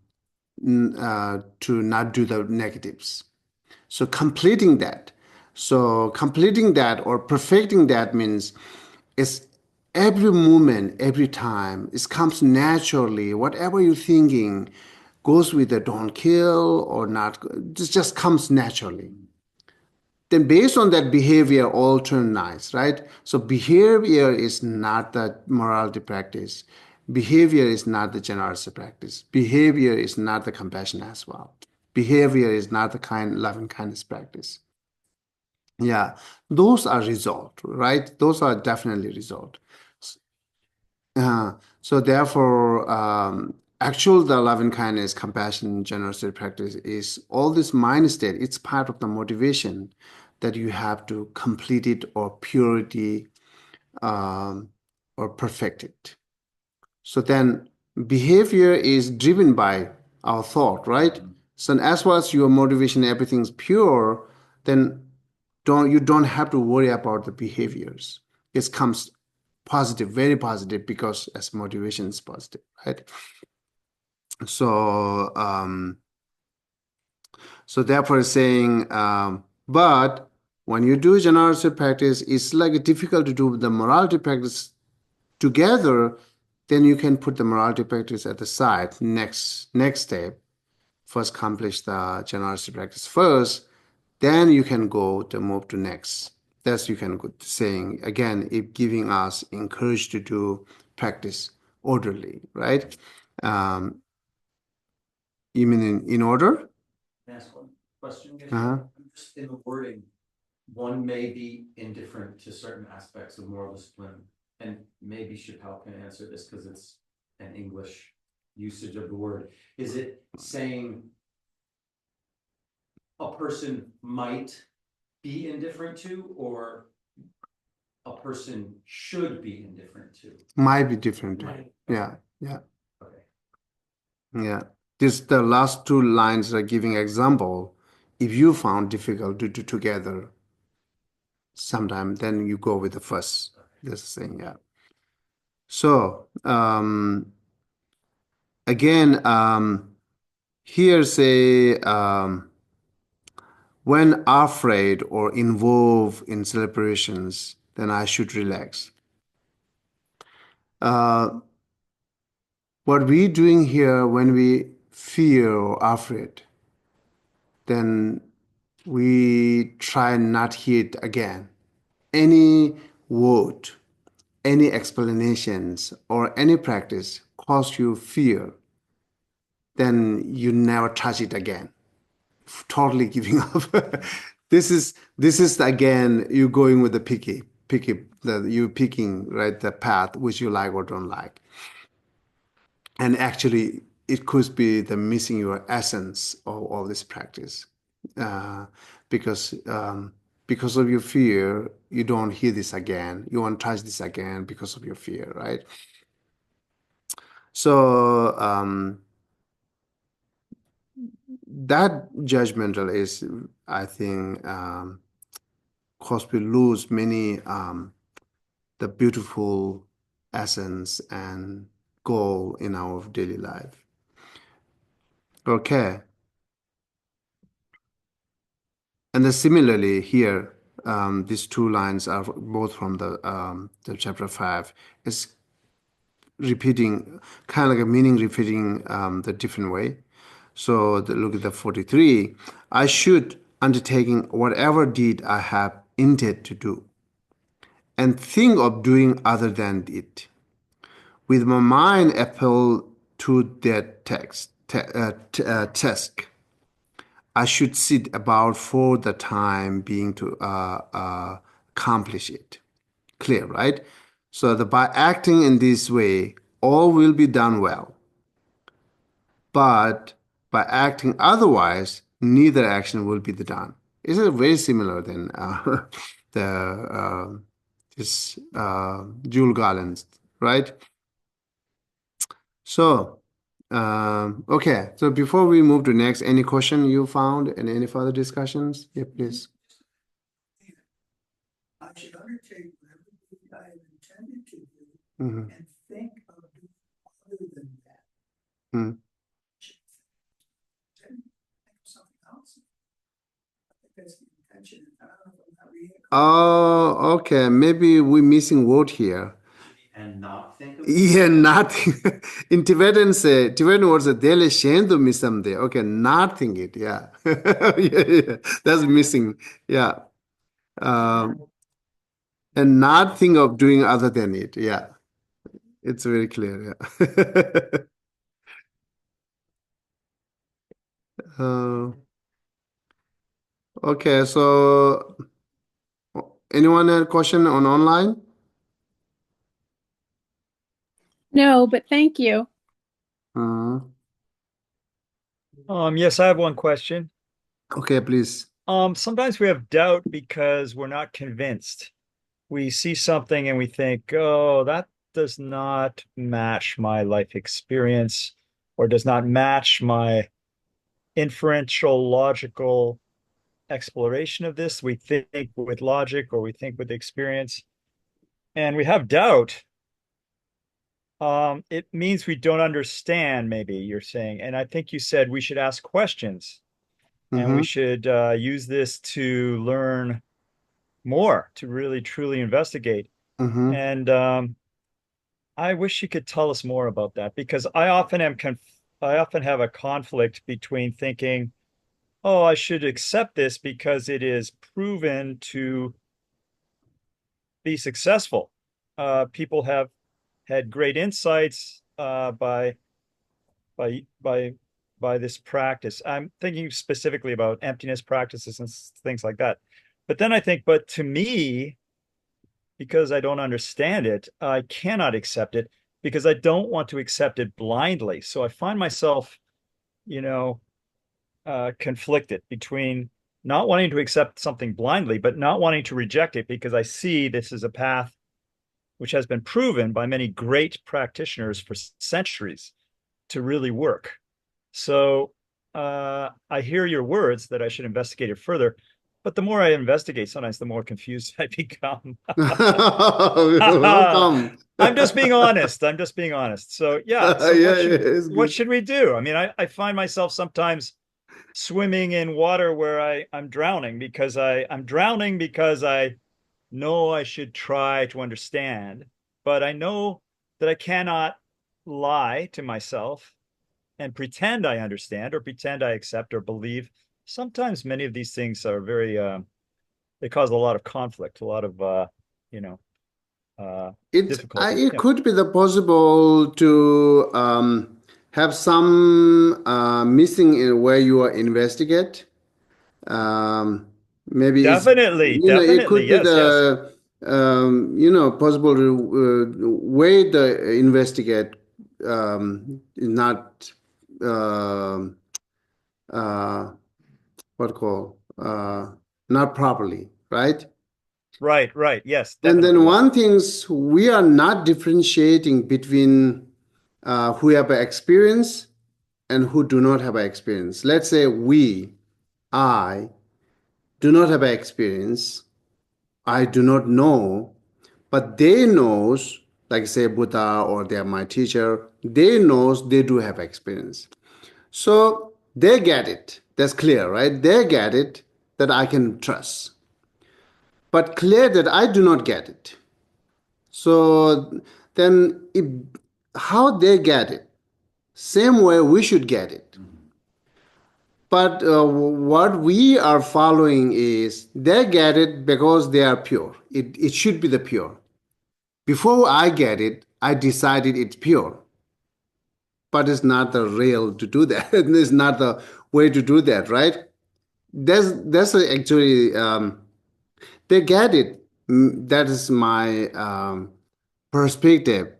to not do the negatives, so completing that or perfecting that means it's every moment every time it comes naturally whatever you're thinking goes with the don't kill or not, it just comes naturally. Then based on that behavior all turn nice, right? So behavior is not the morality practice, behavior is not the generosity practice, behavior is not the compassion as well, behavior is not the kind loving kindness practice. Yeah, those are result, right? Those are definitely result. uh, so therefore, actual the loving kindness, compassion, generosity practice is all this mind state. It's part of the motivation that you have to complete it or purity, um, or perfect it. So then behavior is driven by our thought, right? So as far as your motivation, everything's pure, then you don't have to worry about the behaviors. It comes positive, very positive, because as motivation is positive, right? So so therefore saying, but when you do generosity practice, it's like difficult to do the morality practice together. Then you can put the morality practice at the side. Next step, first accomplish the generosity practice first, then you can go to move to next. That's you can go saying again, it giving us encourage to do practice orderly, right? You mean in order? Can I ask one question? Geshe? Uh-huh. Just in the wording, one may be indifferent to certain aspects of moral discipline, and maybe Chappelle can answer this because it's an English usage of the word. Is it saying a person might be indifferent to, or a person should be indifferent to? Might be different. Might. Yeah. Okay. Yeah. This the last two lines are giving example. If you found difficult to do together sometime, then you go with the first. This thing, yeah. So again, here say when afraid or involved in celebrations, then I should relax. What we doing here when we fear or afraid, then we try not hear it again. Any word, any explanations, or any practice cause you fear, then you never touch it again. Totally giving up. This is again you going with the picky, you picking right the path which you like or don't like, and actually it could be the missing your essence of all this practice, uh, because of your fear you don't hear this again, you won't touch this again because of your fear, right? So that judgmental is, I think, cause we lose many the beautiful essence and goal in our daily life. Okay. And then similarly here, these two lines are both from the chapter 5. It's repeating, kind of like a meaning repeating the different way. So look at the 43. I should undertaking whatever deed I have intended to do, and think of doing other than it. With my mind appeal to that task, I should sit about for the time being to accomplish it. Clear, right? So by acting in this way, all will be done well. But by acting otherwise, neither action will be done. Isn't it very similar than the this Jules Garland, right? So, okay. So before we move to next, any question you found and any further discussions? Yeah, please. I should undertake whatever deed I have intended to do Mhm. and think of doing other than that. Mm. Think of something else. I think that's the intention. I don't know if I'm not reading it. Oh, okay. Maybe we're missing word here. And not think of. Yeah, nothing. In Tibetan words, dele shendo misamde. Okay, nothing it. Yeah. Yeah. That's missing. Yeah. And not think of doing other than it. Yeah. It's very clear. Yeah. Okay, so anyone have a question on online? No, but thank you. Uh, Yes, I have one question. okay, please. Sometimes we have doubt because we're not convinced. We see something and we think, oh, that does not match my life experience or does not match my inferential logical exploration of this. We think with logic or we think with experience, and we have doubt. It means we don't understand, maybe you're saying. And I think you said we should ask questions and we Mm-hmm. should use this to learn more, to really truly investigate. Mm-hmm. And I wish you could tell us more about that because I often have a conflict between thinking, oh, I should accept this because it is proven to be successful. People have had great insights by by by this practice. I'm thinking specifically about emptiness practices and things like that. But then I think, but to me, because I don't understand it, I cannot accept it because I don't want to accept it blindly. So I find myself, you know, conflicted between not wanting to accept something blindly, but not wanting to reject it because I see this is a path which has been proven by many great practitioners for centuries to really work. So I hear your words that I should investigate it further, but the more I investigate, sometimes the more confused I become. Welcome. I'm just being honest. I'm just being honest. So yeah, so Yeah, yeah, it's what good. should we do? I mean, I find myself sometimes swimming in water where I'm drowning because I'm drowning because I know I should try to understand, but I know that I cannot lie to myself and pretend I understand or pretend I accept or believe. Sometimes many of these things are very they cause a lot of conflict, a lot of you know, difficulty. It Yeah. could be the possible to have some missing in where you are investigate. Um, Maybe it's, Definitely, it definitely. could be Yes, yes. the possible to way the investigate not um uh, what call not properly, right? Right, right. Yes, And definitely. then Yes. one things we are not differentiating between who have experience and who do not have experience. Let's say I, do not have experience. I do not know, but they knows, like say Buddha or they are my teacher, they knows they do have experience. So they get it. That's clear, right? They get it that I can trust. But clear that I do not get it. So then, how they get it, same way we should get it. But what we are following is they get it because they are pure. It should be the pure. Before I get it, I decided it's pure. But it's not the real to do that. It's not the way to do that, right? That's actually they get it. That is my perspective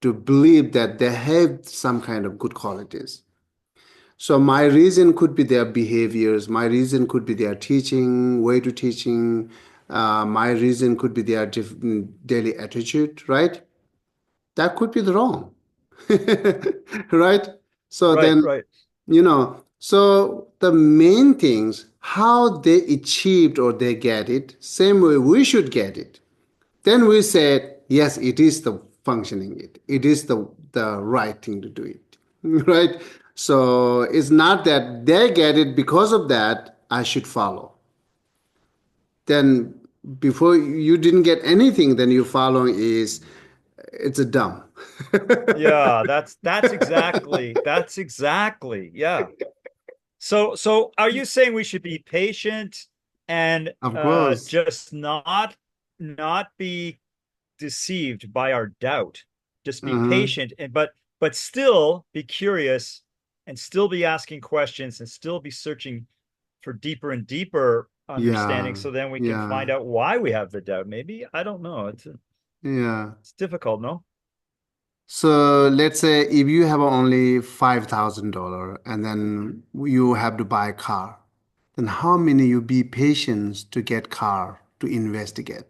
to believe that they have some kind of good qualities. So my reason could be their behaviors. My reason could be their teaching, way to teaching. My reason could be their daily attitude, right? That could be the wrong, right? So Right, then, right. so the main things, how they achieved or they get it, same way we should get it. Then we said, yes, it is the functioning it. It is the right thing to do it. Right? So it's not that they get it because of that, I should follow. Then before you didn't get anything, then you following is it's a dumb. Yeah, that's exactly. Yeah. So are you saying we should be patient and Of course. just not be deceived by our doubt? Just be Uh-huh. patient and but still be curious and still be asking questions and still be searching for deeper and deeper understanding Yeah. so then we can Yeah. find out why we have the doubt. Maybe, I don't know. Yeah. It's difficult, no? So let's say if you have only $5,000 and then you have to buy a car, then how many you be patient to get car to investigate?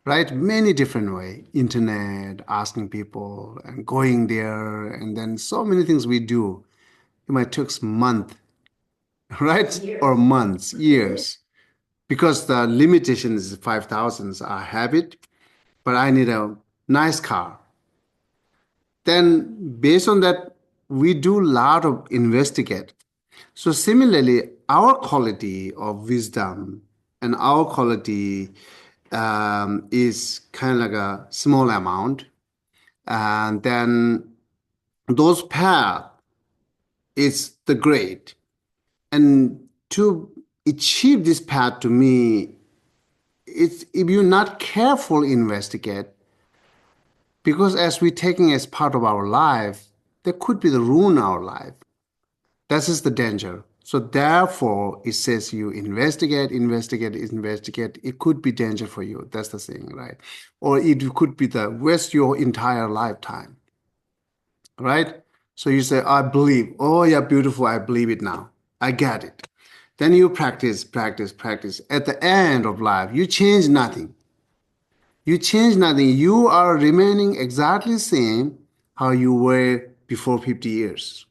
right? Many different way, internet, asking people and going there, and then so many things we do. It might take month, right? Or Years. months, years, because the limitation is 5,000 a habit, but I need a nice car. Then based on that, we do a lot of investigate. So similarly, our quality of wisdom and our quality is kind of like a small amount, and then those path is the great. And to achieve this path, to me, it's if you're not careful investigate, because as we're taking as part of our life, there could be the ruin our life. That is the danger. So therefore, it says you investigate, investigate, investigate. It could be danger for you. That's the thing, right? Or it could be the waste your entire lifetime, right? So you say, I believe. Oh yeah, beautiful. I believe it now. I get it. Then you practice, practice, practice. At the end of life, you change nothing. You change nothing. You are remaining exactly same how you were before 50 years,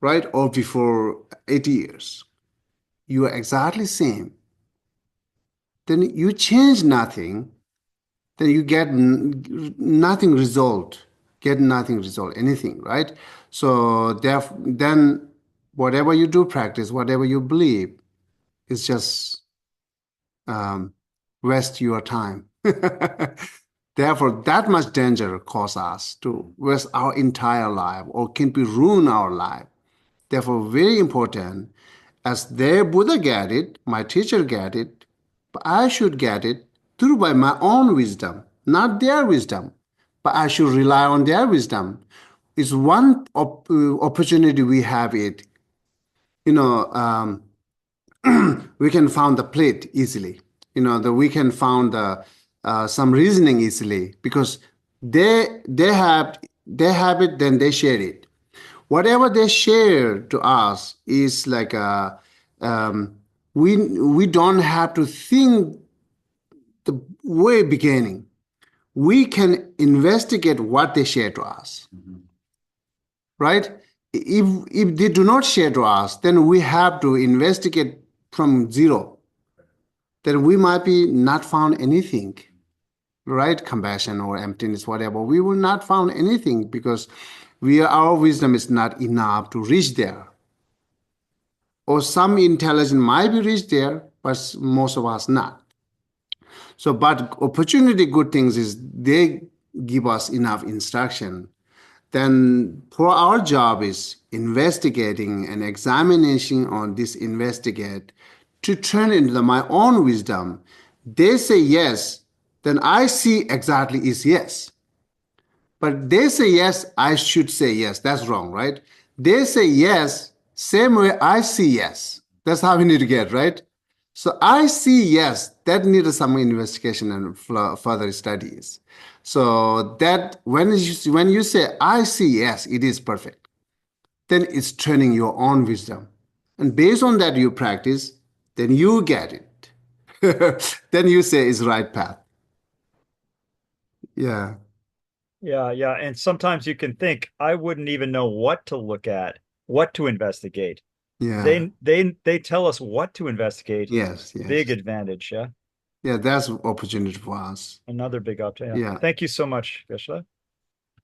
right? Or before 80 years. You are exactly same. Then you change nothing, then you get nothing result, get nothing result, anything, right? So then whatever you do practice, whatever you believe, is just um, waste your time. Therefore, that much danger cause us to waste our entire life or can be ruin our life. Therefore, very important, as their Buddha get it, my teacher get it, but I should get it through by my own wisdom, not their wisdom, but I should rely on their wisdom. It's one opportunity we have it. You know, we can find the plate easily. You know, we can find the some reasoning easily because they have it, then they share it. Whatever they share to us is like a we don't have to think the way beginning. We can investigate what they share to us, right? If they do not share to us, then we have to investigate from zero. Then we might be not found anything, right? Compassion or emptiness, whatever. We will not found anything because our wisdom is not enough to reach there. Or some intelligence might be reached there, but most of us not. So, but opportunity good things is they give us enough instruction. Then for our job is investigating and examination on this investigate to turn into my own wisdom. They say yes, then I see exactly is yes. But they say yes, I should say yes. That's wrong, right? They say yes, same way I see yes. That's how we need to get, right? So I see yes, that needs some investigation and further studies. So that when you say I see yes, it is perfect, then it's turning your own wisdom. And based on that you practice, then you get it. Then you say it's right path. Yeah, Yeah, yeah. And sometimes you can think, I wouldn't even know what to look at, what to investigate. yeah, They tell us what to investigate. yes, Big yes. advantage, yeah. Yeah, that's opportunity for us. Another big up. Yeah. Yeah, Thank you so much, Geshe.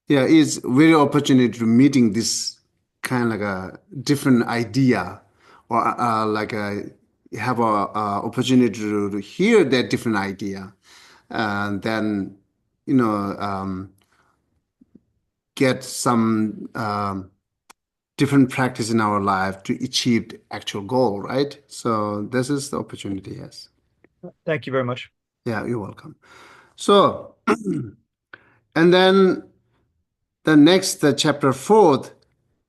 yeah, it's very opportunity to meeting this kind of like a different idea, or like a have opportunity to hear that different idea, and then you know get some different practice in our life to achieve the actual goal, right? So this is the opportunity. Yes. Thank you very much. Yeah, you're welcome. So, and then the next, the chapter fourth,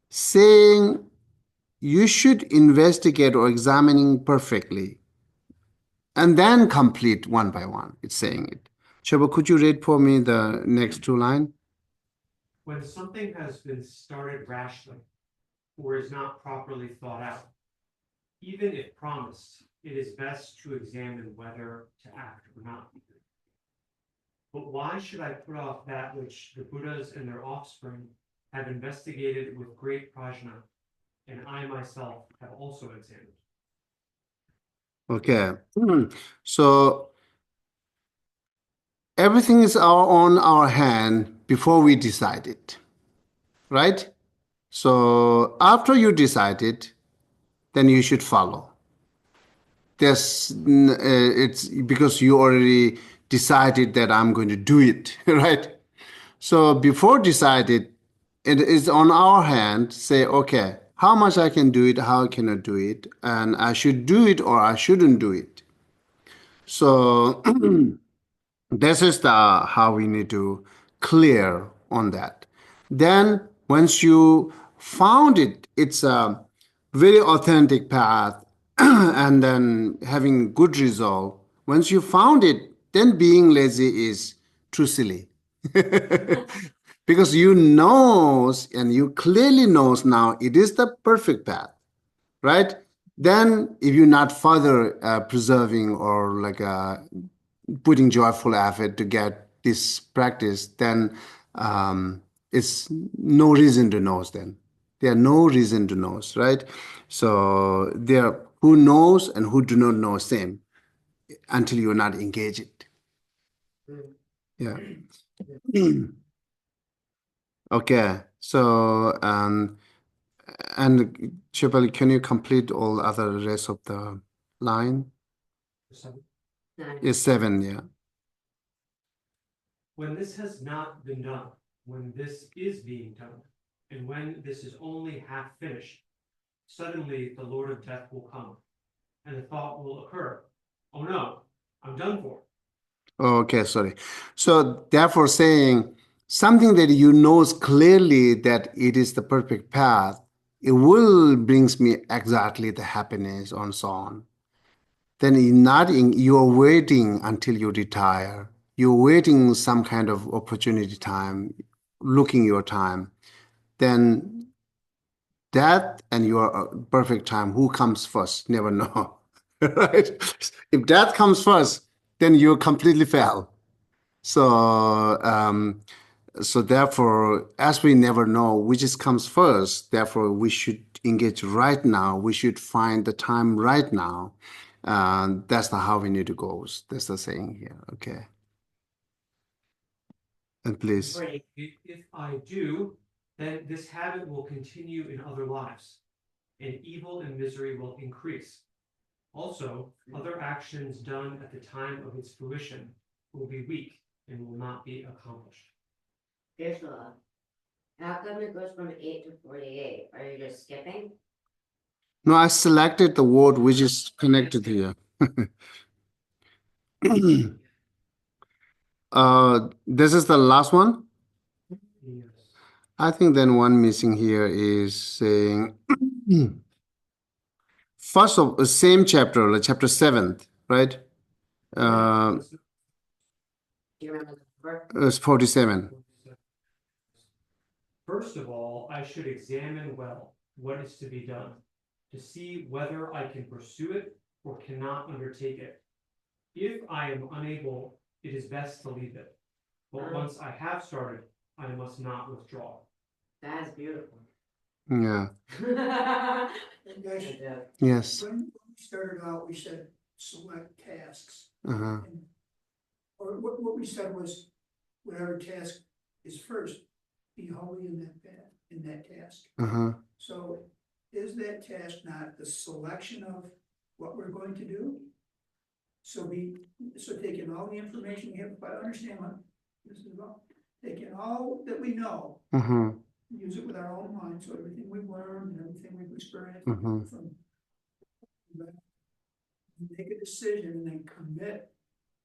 saying you should investigate or examining perfectly and then complete one by one. It's saying it. Shaba, could you read for me the next two lines? When something has been started rashly or is not properly thought out, even if promised, it is best to examine whether to act or not. But why should I put off that which the Buddhas and their offspring have investigated with great prajna, and I myself have also examined? Okay. So everything is on our hand before we decide it, right? So after you decide it, then you should follow. It's because you already decided that I'm going to do it, right? So before decided, it is on our hand. Say, okay, how much I can do it, how can I do it, and I should do it or I shouldn't do it. So this is the how we need to clear on that. Then once you found it, it's a very authentic path, and then having good resolve. Once you found it, then being lazy is too silly. Because you knows and you clearly knows now it is the perfect path, right? Then if you're not further preserving or like putting joyful effort to get this practice, then it's no reason to knows then. There are no reason to knows, right? So there who knows and who do not know same until you're not engaged. Yeah. Okay. So and Chipali, can you complete all other rest of the line? It's 7, yeah. When this has not been done, when this is being done, and when this is only half finished, suddenly the Lord of Death will come, and the thought will occur, oh no, I'm done for. Okay, sorry. So therefore saying something that you knows clearly that it is the perfect path, it will brings me exactly the happiness and so on. Then you're waiting until you retire. You're waiting some kind of opportunity time, looking your time. Then death and your perfect time, who comes first? Never know. Right? If death comes first, then you completely fail. So, so therefore, as we never know which is comes first, therefore we should engage right now. We should find the time right now. That's the how we need to go. That's the saying here. Okay. And please. If I do, then this habit will continue in other lives, and evil and misery will increase. Also, other actions done at the time of its fruition will be weak and will not be accomplished. Ursula, how come it goes from 8 to 48? Are you just skipping? No, I selected the word which is connected here. This is the last one. Yes. I think then one missing here is saying first of the same chapter, like chapter 7, right? Do you remember the number? It's 47. First of all, I should examine well what is to be done, to see whether I can pursue it or cannot undertake it. If I am unable, it is best to leave it. But once I have started, I must not withdraw. That is beautiful. Yeah. And guys, Yes. when we started out, we said select tasks. Uh-huh. Or what we said was, whatever task is first, be wholly in that task. Uh-huh. So is that task not the selection of what we're going to do? So taking all the information we have, if I understand what this is about, taking all that we know, Uh-huh. use it with our own mind, so everything we've learned and everything we've experienced Mhm. from make a decision and then commit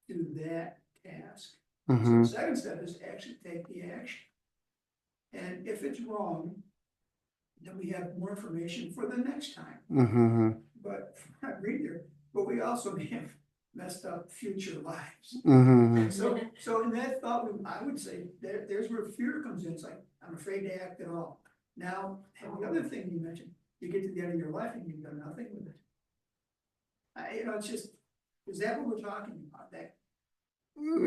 to that task. So Uh-huh. the second step is to actually take the action. And if it's wrong, then we have more information for the next time. Uh-huh. But not reader, but we also may have messed up future lives. Uh-huh. So in that thought, I would say there's where fear comes in. It's like, I'm afraid to act at all. Now, and the other thing you mentioned, you get to the end of your life and you've done nothing with it. It's just, is that what we're talking about? That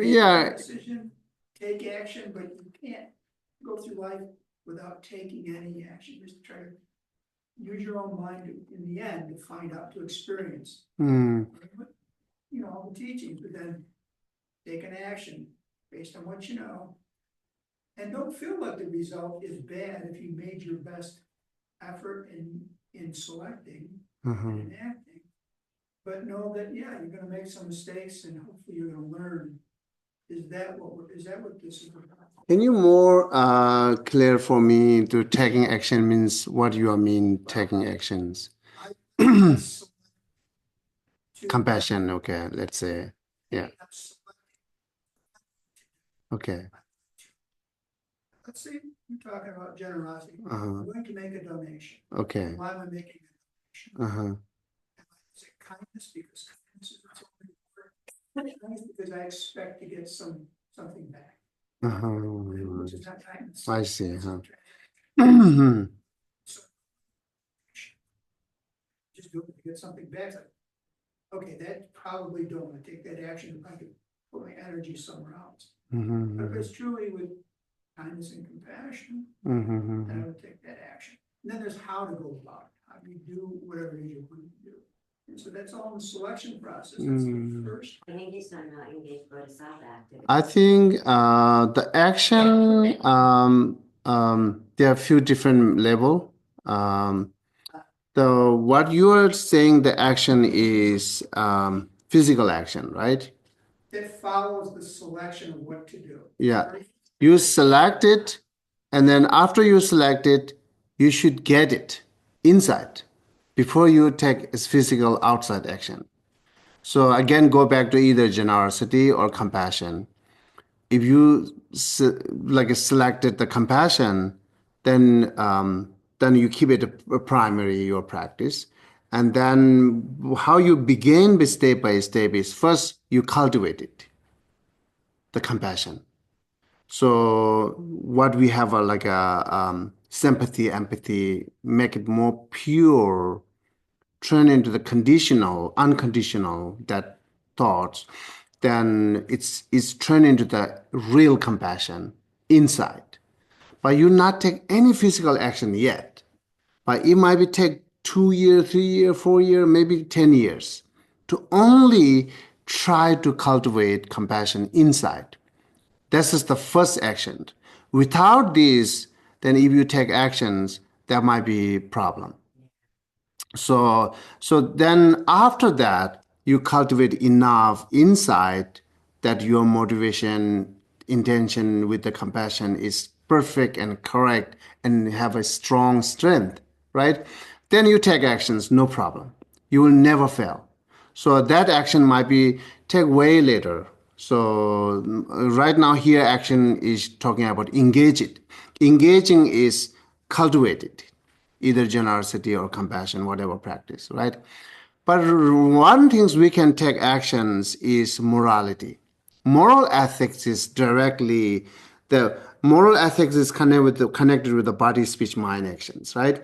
Yeah, Decision, take action, but you can't go through life without taking any action. Just try to use your own mind in the end to find out, to experience, mm, you know, all the teachings, but then take an action based on what you know. And don't feel like the result is bad if you made your best effort in selecting uh-huh. and enacting. But know that, yeah, you're gonna make some mistakes and hopefully you're gonna learn. Is that what this is about? Can you more clear for me to taking action means what you mean taking actions? I select to- Compassion, okay, let's say. Yeah. I'm selecting. Okay. Let's say you're talking about generosity. Uh-huh. I'm going to make a donation. Okay. Why am I making a donation? Uh-huh. Is it kindness? Because kindness is what's only important. Kindness because I expect to get something back. Uh-huh. Which is not kindness. I see, It's huh. a transaction. So, just do it to get something back. It's like, okay, that probably don't want to take that action if I could put my energy somewhere else. But if it's truly with kindness and compassion, then I would take that action. And then there's how to go about it. How do you do whatever it is you're going to do? And so that's all in the selection process. That's the first. I think he's talking about engaged Bodhisattva activity. I think the action, there are a few different level. What you are saying, the action is physical action, right? It follows the selection of what to do. Yeah. You select it, and then after you select it, you should get it inside before you take its physical outside action. So again, go back to either generosity or compassion. If you selected the compassion, then you keep it a primary your practice, and then how you begin with step by step is first you cultivate it, the compassion. So what we have like a sympathy, empathy, make it more pure, turn into the conditional, unconditional that thoughts, then it's turned into the real compassion inside. But you not take any physical action yet. But it might be take 2 years, 3 years, 4 years, maybe 10 years to only try to cultivate compassion inside. This is the first action. Without this, then if you take actions, there might be problem. So then after that, you cultivate enough insight that your motivation, intention with the compassion is perfect and correct and have a strong strength, right? Then you take actions, no problem. You will never fail. So that action might be take way later. So right now here action is talking about engage it. Engaging is cultivated, either generosity or compassion, whatever practice, right? But one things we can take actions is morality. Moral ethics is directly the moral ethics is connected with the body, speech, mind actions, right?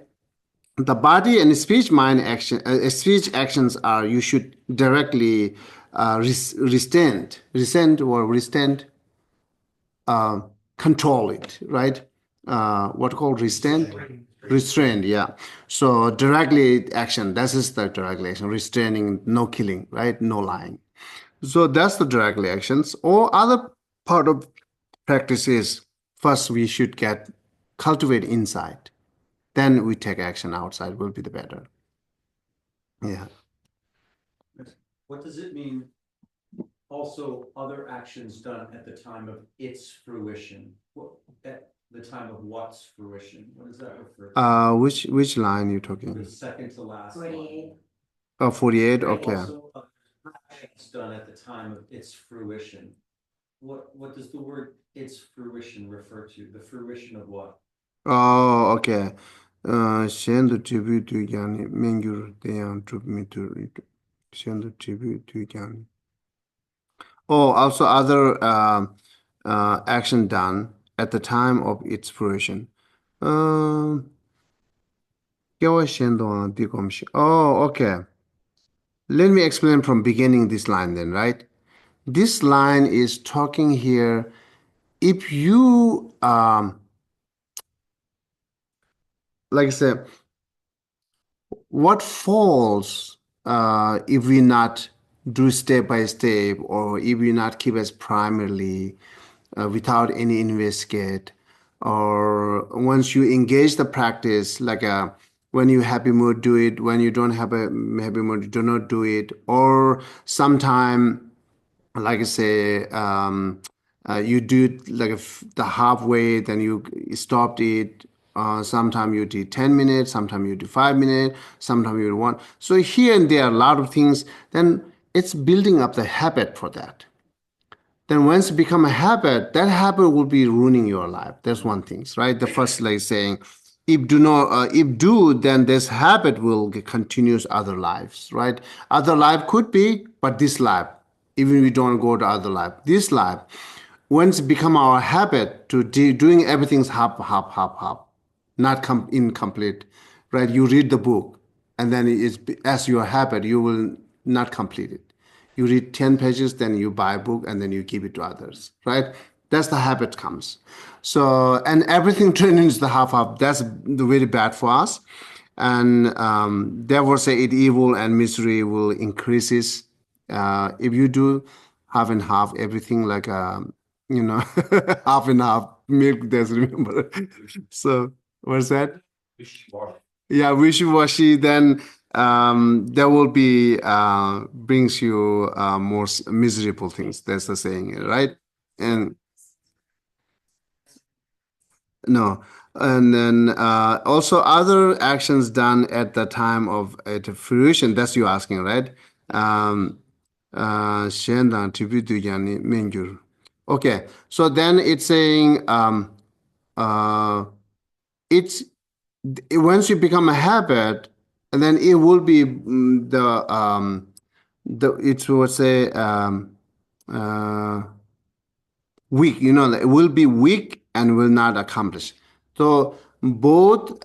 The body and speech mind action speech actions are you should directly resent control it, right? What called restraint? Restraint, yeah. So directly action, that is the direct action, restraining, no killing, right? No lying. So that's the direct actions. Or other part of practice is first we should get cultivate inside, then we take action outside will be the better. Yeah. What does it mean? Also, other actions done at the time of its fruition. What at the time of what's fruition? What does that refer to? Which line you talking? The second to last line. 48. Oh, 48, okay. Also, other actions done at the time of its fruition. What does the word its fruition refer to? The fruition of what? Oh, okay. Send tribute to Yani, Mengur, Dayan, Trip me to send tribute to Yani. Oh, also other action done at the time of its fruition. Oh, okay. Let me explain from beginning this line then, right? this line is talking here. If you, like I said, what falls if we not do step by step, or if we not keep as primarily without any investigate, or once you engage the practice, like when you happy mood, do it. When you don't have a happy mood, do not do it. Or sometime, like I say, you do it like the halfway, then you stopped it. Sometime you did 10 minutes, sometime you do 5 minutes, sometime you do one. So here and there, a lot of things. Then it's building up the habit for that. Then once it become a habit, that habit will be ruining your life. That's one thing, right? The first, like saying, if do not, if do, then this habit will continues other lives, right? Other life could be, but this life, even we don't go to other life, this life, once it become our habit to doing everything's hop, not incomplete, right? You read the book, and then it's as your habit, you will not complete it. You read 10 pages, then you buy a book, and then you give it to others, right? That's the habit comes. So, and everything turns into the half. That's the very bad for us. And therefore say it evil and misery will increases. If you do half and half, everything like, half and half milk, there's remember. So, what's that? Yeah, wishy-washy, then there will be brings you more miserable things. That's the saying, right? And no, and then also other actions done at the time of at fruition. That's you asking, right? Shendan tibidu yani menjur. Okay, so then it's saying it's once you become a habit, and then it will be the it would say uh, weak, like, it will be weak and will not accomplish. So both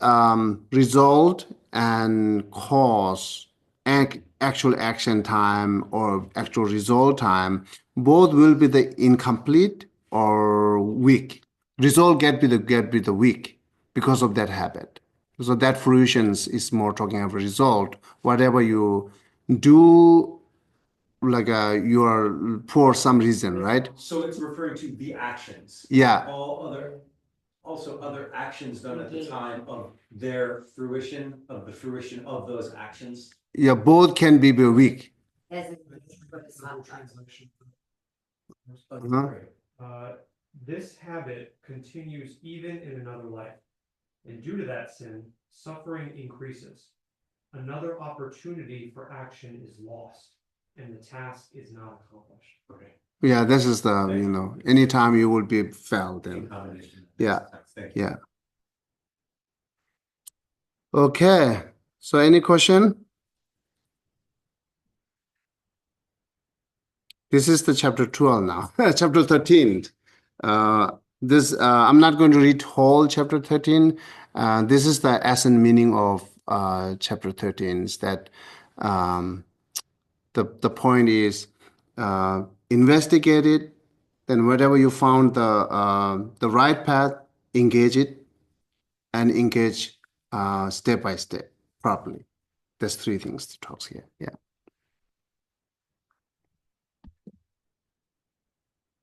result and cause and actual action time or actual result time, both will be the incomplete or weak. Result get be the weak because of that habit. So that fruition is more talking of a result. Whatever you do, like you are for some reason, right? So it's referring to the actions. Yeah. Also other actions done at the time of their fruition, of the fruition of those actions. Yeah, both can be weak. Uh-huh. This habit continues even in another life, and due to that sin, suffering increases. Another opportunity for action is lost, and the task is not accomplished. Okay. Yeah, this is the, anytime you will be felt, In then combination. yeah, Thank you. yeah. Okay, so any question? This is the chapter 12 now, chapter 13. I'm not going to read whole chapter 13. This is the essence meaning of chapter 13 is that the point is investigate it, then whatever you found the right path, engage it, and engage step by step properly. There's three things to talk here. Yeah.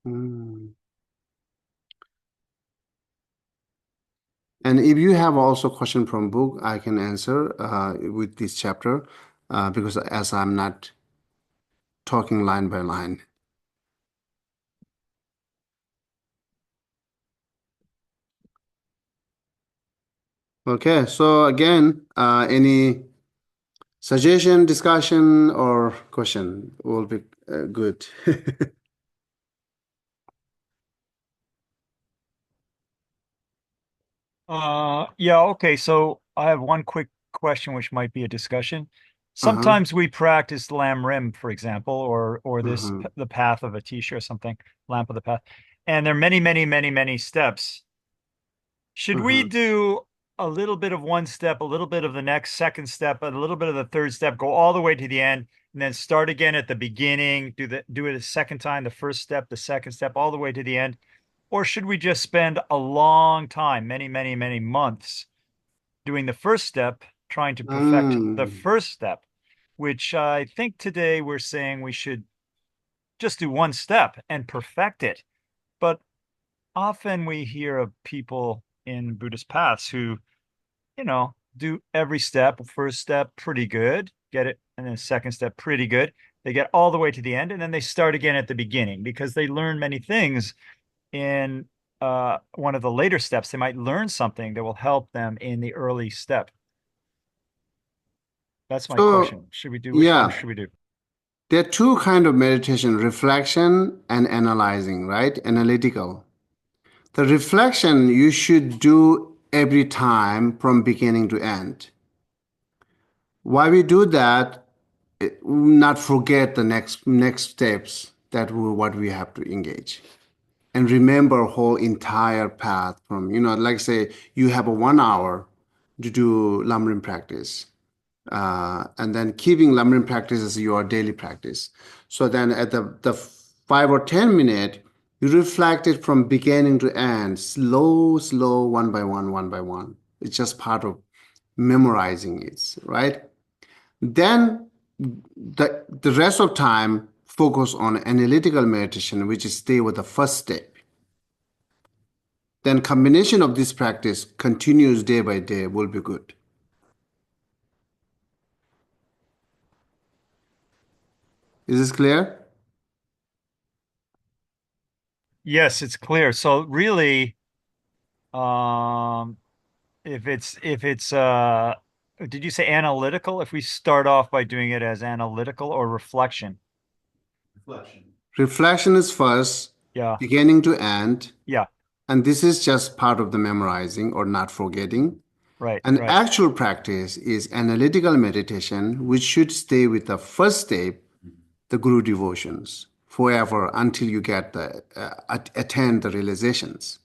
And if you have also question from book, I can answer with this chapter because as I'm not talking line by line. Okay, so again, any suggestion, discussion, or question will be good. Yeah, okay. So I have one quick question, which might be a discussion. Uh-huh. Sometimes we practice Lam Rim, for example, or this Uh-huh. the path of Atisha or something, lamp of the path, and there are many, many, many, many steps. Should we Uh-huh. do a little bit of one step, a little bit of the next second step, a little bit of the third step, go all the way to the end, and then start again at the beginning, do it a second time, the first step, the second step, all the way to the end? Or should we just spend a long time, many, many, many months doing the first step, trying to perfect the first step, which I think today we're saying we should just do one step and perfect it. But often we hear of people in Buddhist paths who, do every step, first step pretty good, get it, and then second step pretty good. They get all the way to the end, and then they start again at the beginning because they learn many things in one of the later steps. They might learn something that will help them in the early step. That's my question. Should we do, which one should we do? There are two kinds of meditation, reflection and analyzing, right? Analytical. The reflection you should do every time from beginning to end. Why we do that, not forget the next steps what we have to engage. And remember whole entire path from, like say you have a 1 hour to do Lamrim practice. And then keeping Lamrim practice as your daily practice. So then at the 5 or 10 minute, you reflect it from beginning to end, slow, one by one. It's just part of memorizing it, right? Then the rest of time, focus on analytical meditation, which is stay with the first step. Then combination of this practice continues day by day will be good. Is this clear? Yes, it's clear. So really, if it's did you say analytical? If we start off by doing it as analytical or reflection? Reflection. Reflection is first, Yeah. beginning to end. Yeah. And this is just part of the memorizing or not forgetting. Right. And right. actual practice is analytical meditation, which should stay with the first step, the Guru devotions, forever until you get attend the realizations.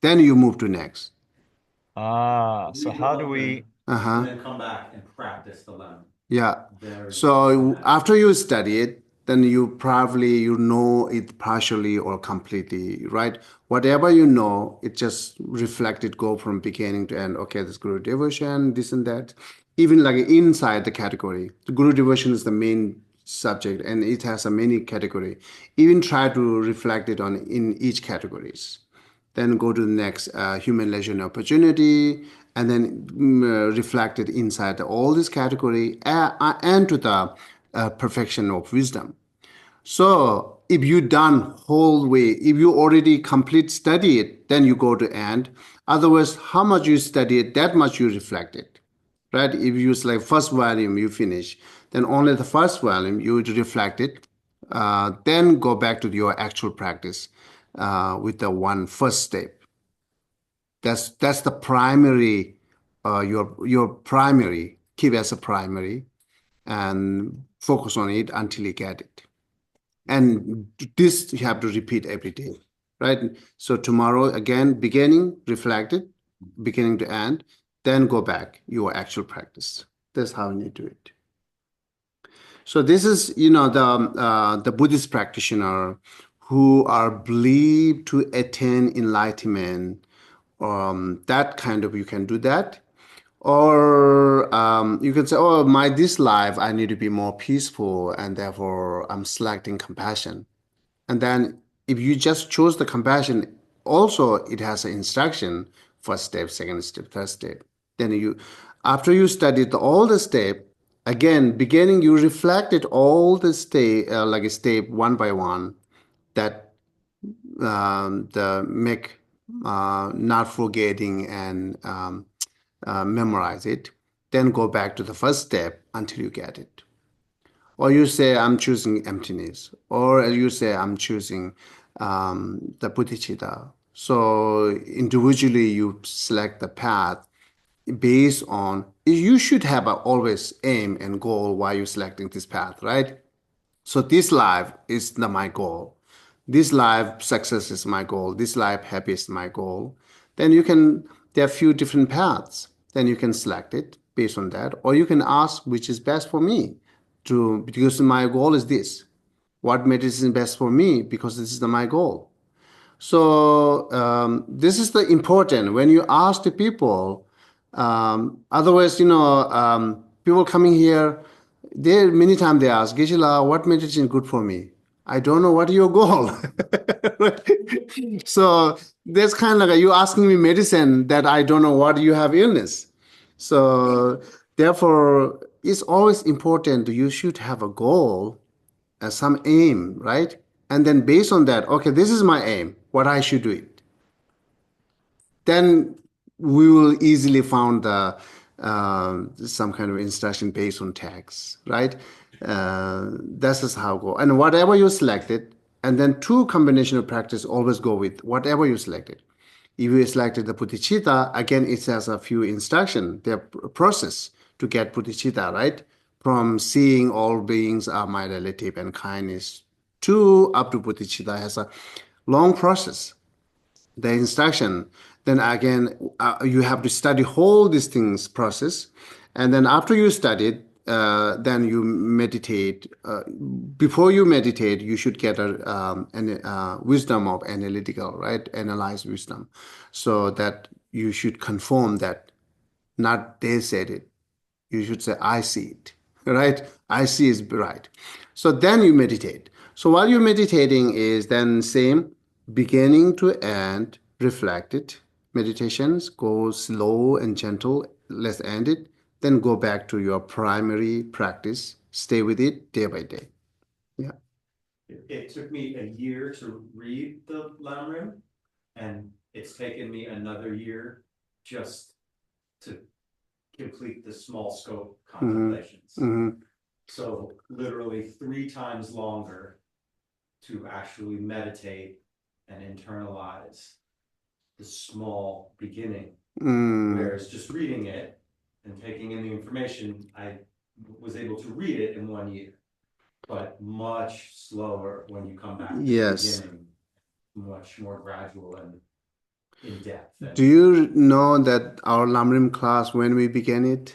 Then you move to next. So how do we? And then come back and practice the lemon. Yeah. So after you study it, then you know it partially or completely, right? Whatever you know, it just reflected, go from beginning to end. Okay, this Guru devotion, this and that. Even like inside the category, the Guru devotion is the main subject, and it has a many category. Even try to reflect it on in each categories. Then go to the next human leisure and opportunity, and then reflect it inside all this category and to the perfection of wisdom. So if you done whole way, if you already complete study it, then you go to end. Otherwise, how much you study it, that much you reflect it, right? If you use like first volume, you finish, then only the first volume you would reflect it. Then go back to your actual practice with the one first step. That's the primary, your primary, keep as a primary and focus on it until you get it. And this you have to repeat every day, right? So tomorrow again, beginning, reflect it, beginning to end, then go back, your actual practice. That's how you do it. So this is, the Buddhist practitioner who are believed to attain enlightenment. That kind of, you can do that. Or you can say, oh, this life, I need to be more peaceful, and therefore I'm selecting compassion. And then if you just choose the compassion, also it has an instruction, first step, second step, third step. Then after you studied all the step, again, beginning, you reflected all the step, like a step one by one, that the make not forgetting and memorize it, then go back to the first step until you get it. Or you say, I'm choosing emptiness. Or you say, I'm choosing the bodhicitta. So individually, you select the path based on, you should have always aim and goal while you're selecting this path, right? So this life is my goal. This life success is my goal. This life happy is my goal. Then you can there are a few different paths. Then you can select it based on that, or you can ask which is best for me because my goal is this. What medicine is best for me because this is my goal. So this is the important when you ask the people. Otherwise, people coming here, they many times they ask, Geshe-la, what medicine is good for me? I don't know what your goal. So that's kind of like you asking me medicine that I don't know what you have illness. So therefore, it's always important. You should have a goal, some aim, right? And then based on that, okay, this is my aim, what I should do it. Then we will easily find the some kind of instruction based on text, right? This is how go. And whatever you selected, and then two combination of practice always go with whatever you selected. If you selected the bodhicitta, again, it has a few instruction, the process to get bodhicitta, right? From seeing all beings are my relative and kindness to up to bodhicitta has a long process. The instruction, then again, you have to study whole these things process. And then after you study it, then you meditate. Before you meditate, you should get a wisdom of analytical, right? Analyze wisdom. So that you should conform that, not they said it. You should say, I see it, right? I see is right. So then you meditate. So while you're meditating is then same, beginning to end, reflect it. Meditations go slow and gentle. Let's end it. Then go back to your primary practice. Stay with it day by day. Yeah. It took me a year to read the Lamrim, and it's taken me another year just to complete the small scope contemplations. So literally 3 times longer to actually meditate and internalize the small beginning. Whereas just reading it and taking in the information, I was able to read it in 1 year, but much slower when you come back to the beginning, much more gradual and in depth. Do you know that our Lamrim class, when we began it?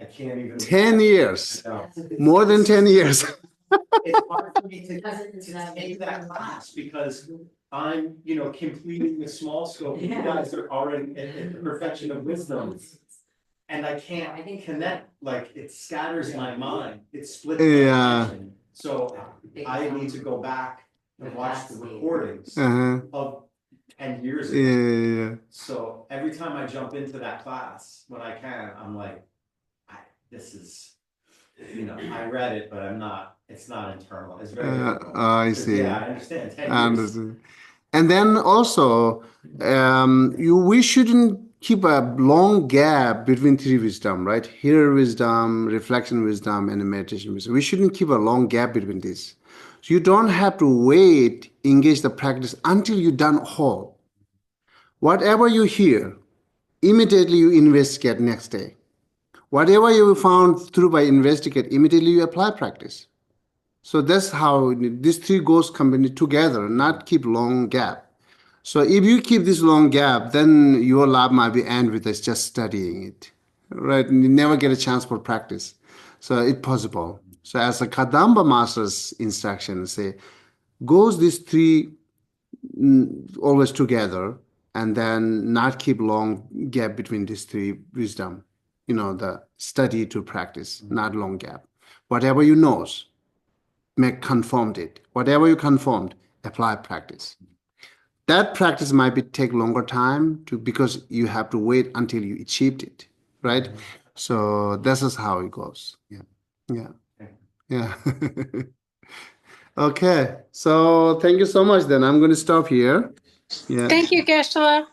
I can't even. 10 years. No. More than 10 years. It's hard for me to take that class because I'm, completing the small scope. You guys are already at the perfection of wisdom. And I can't connect, like it scatters my mind. It splits my attention. So I need to go back and watch the recordings of 10 years ago. So every time I jump into that class, when I can, I'm like, this is, I read it, but it's not internal. It's very difficult. I see. Yeah, I understand. 10 years. I understand. And then also, we shouldn't keep a long gap between 3 wisdom, right? Hearer wisdom, reflection wisdom, and meditation wisdom. We shouldn't keep a long gap between these. So you don't have to wait, engage the practice until you're done whole. Whatever you hear, immediately you investigate next day. Whatever you found through by investigate, immediately you apply practice. So that's how these 3 goals combined together, not keep long gap. So if you keep this long gap, then your lab might be end with us just studying it, right? And you never get a chance for practice. So it's possible. So as a Kadamba master's instruction say, goes these 3 always together, and then not keep long gap between these 3 wisdom. The study to practice, not long gap. Whatever you knows, make conformed it. Whatever you conformed, apply practice. That practice might take longer time because you have to wait until you achieved it, right? So this is how it goes. Yeah. Okay. So thank you so much. Then I'm going to stop here. Yeah. Thank you, Geshe-la.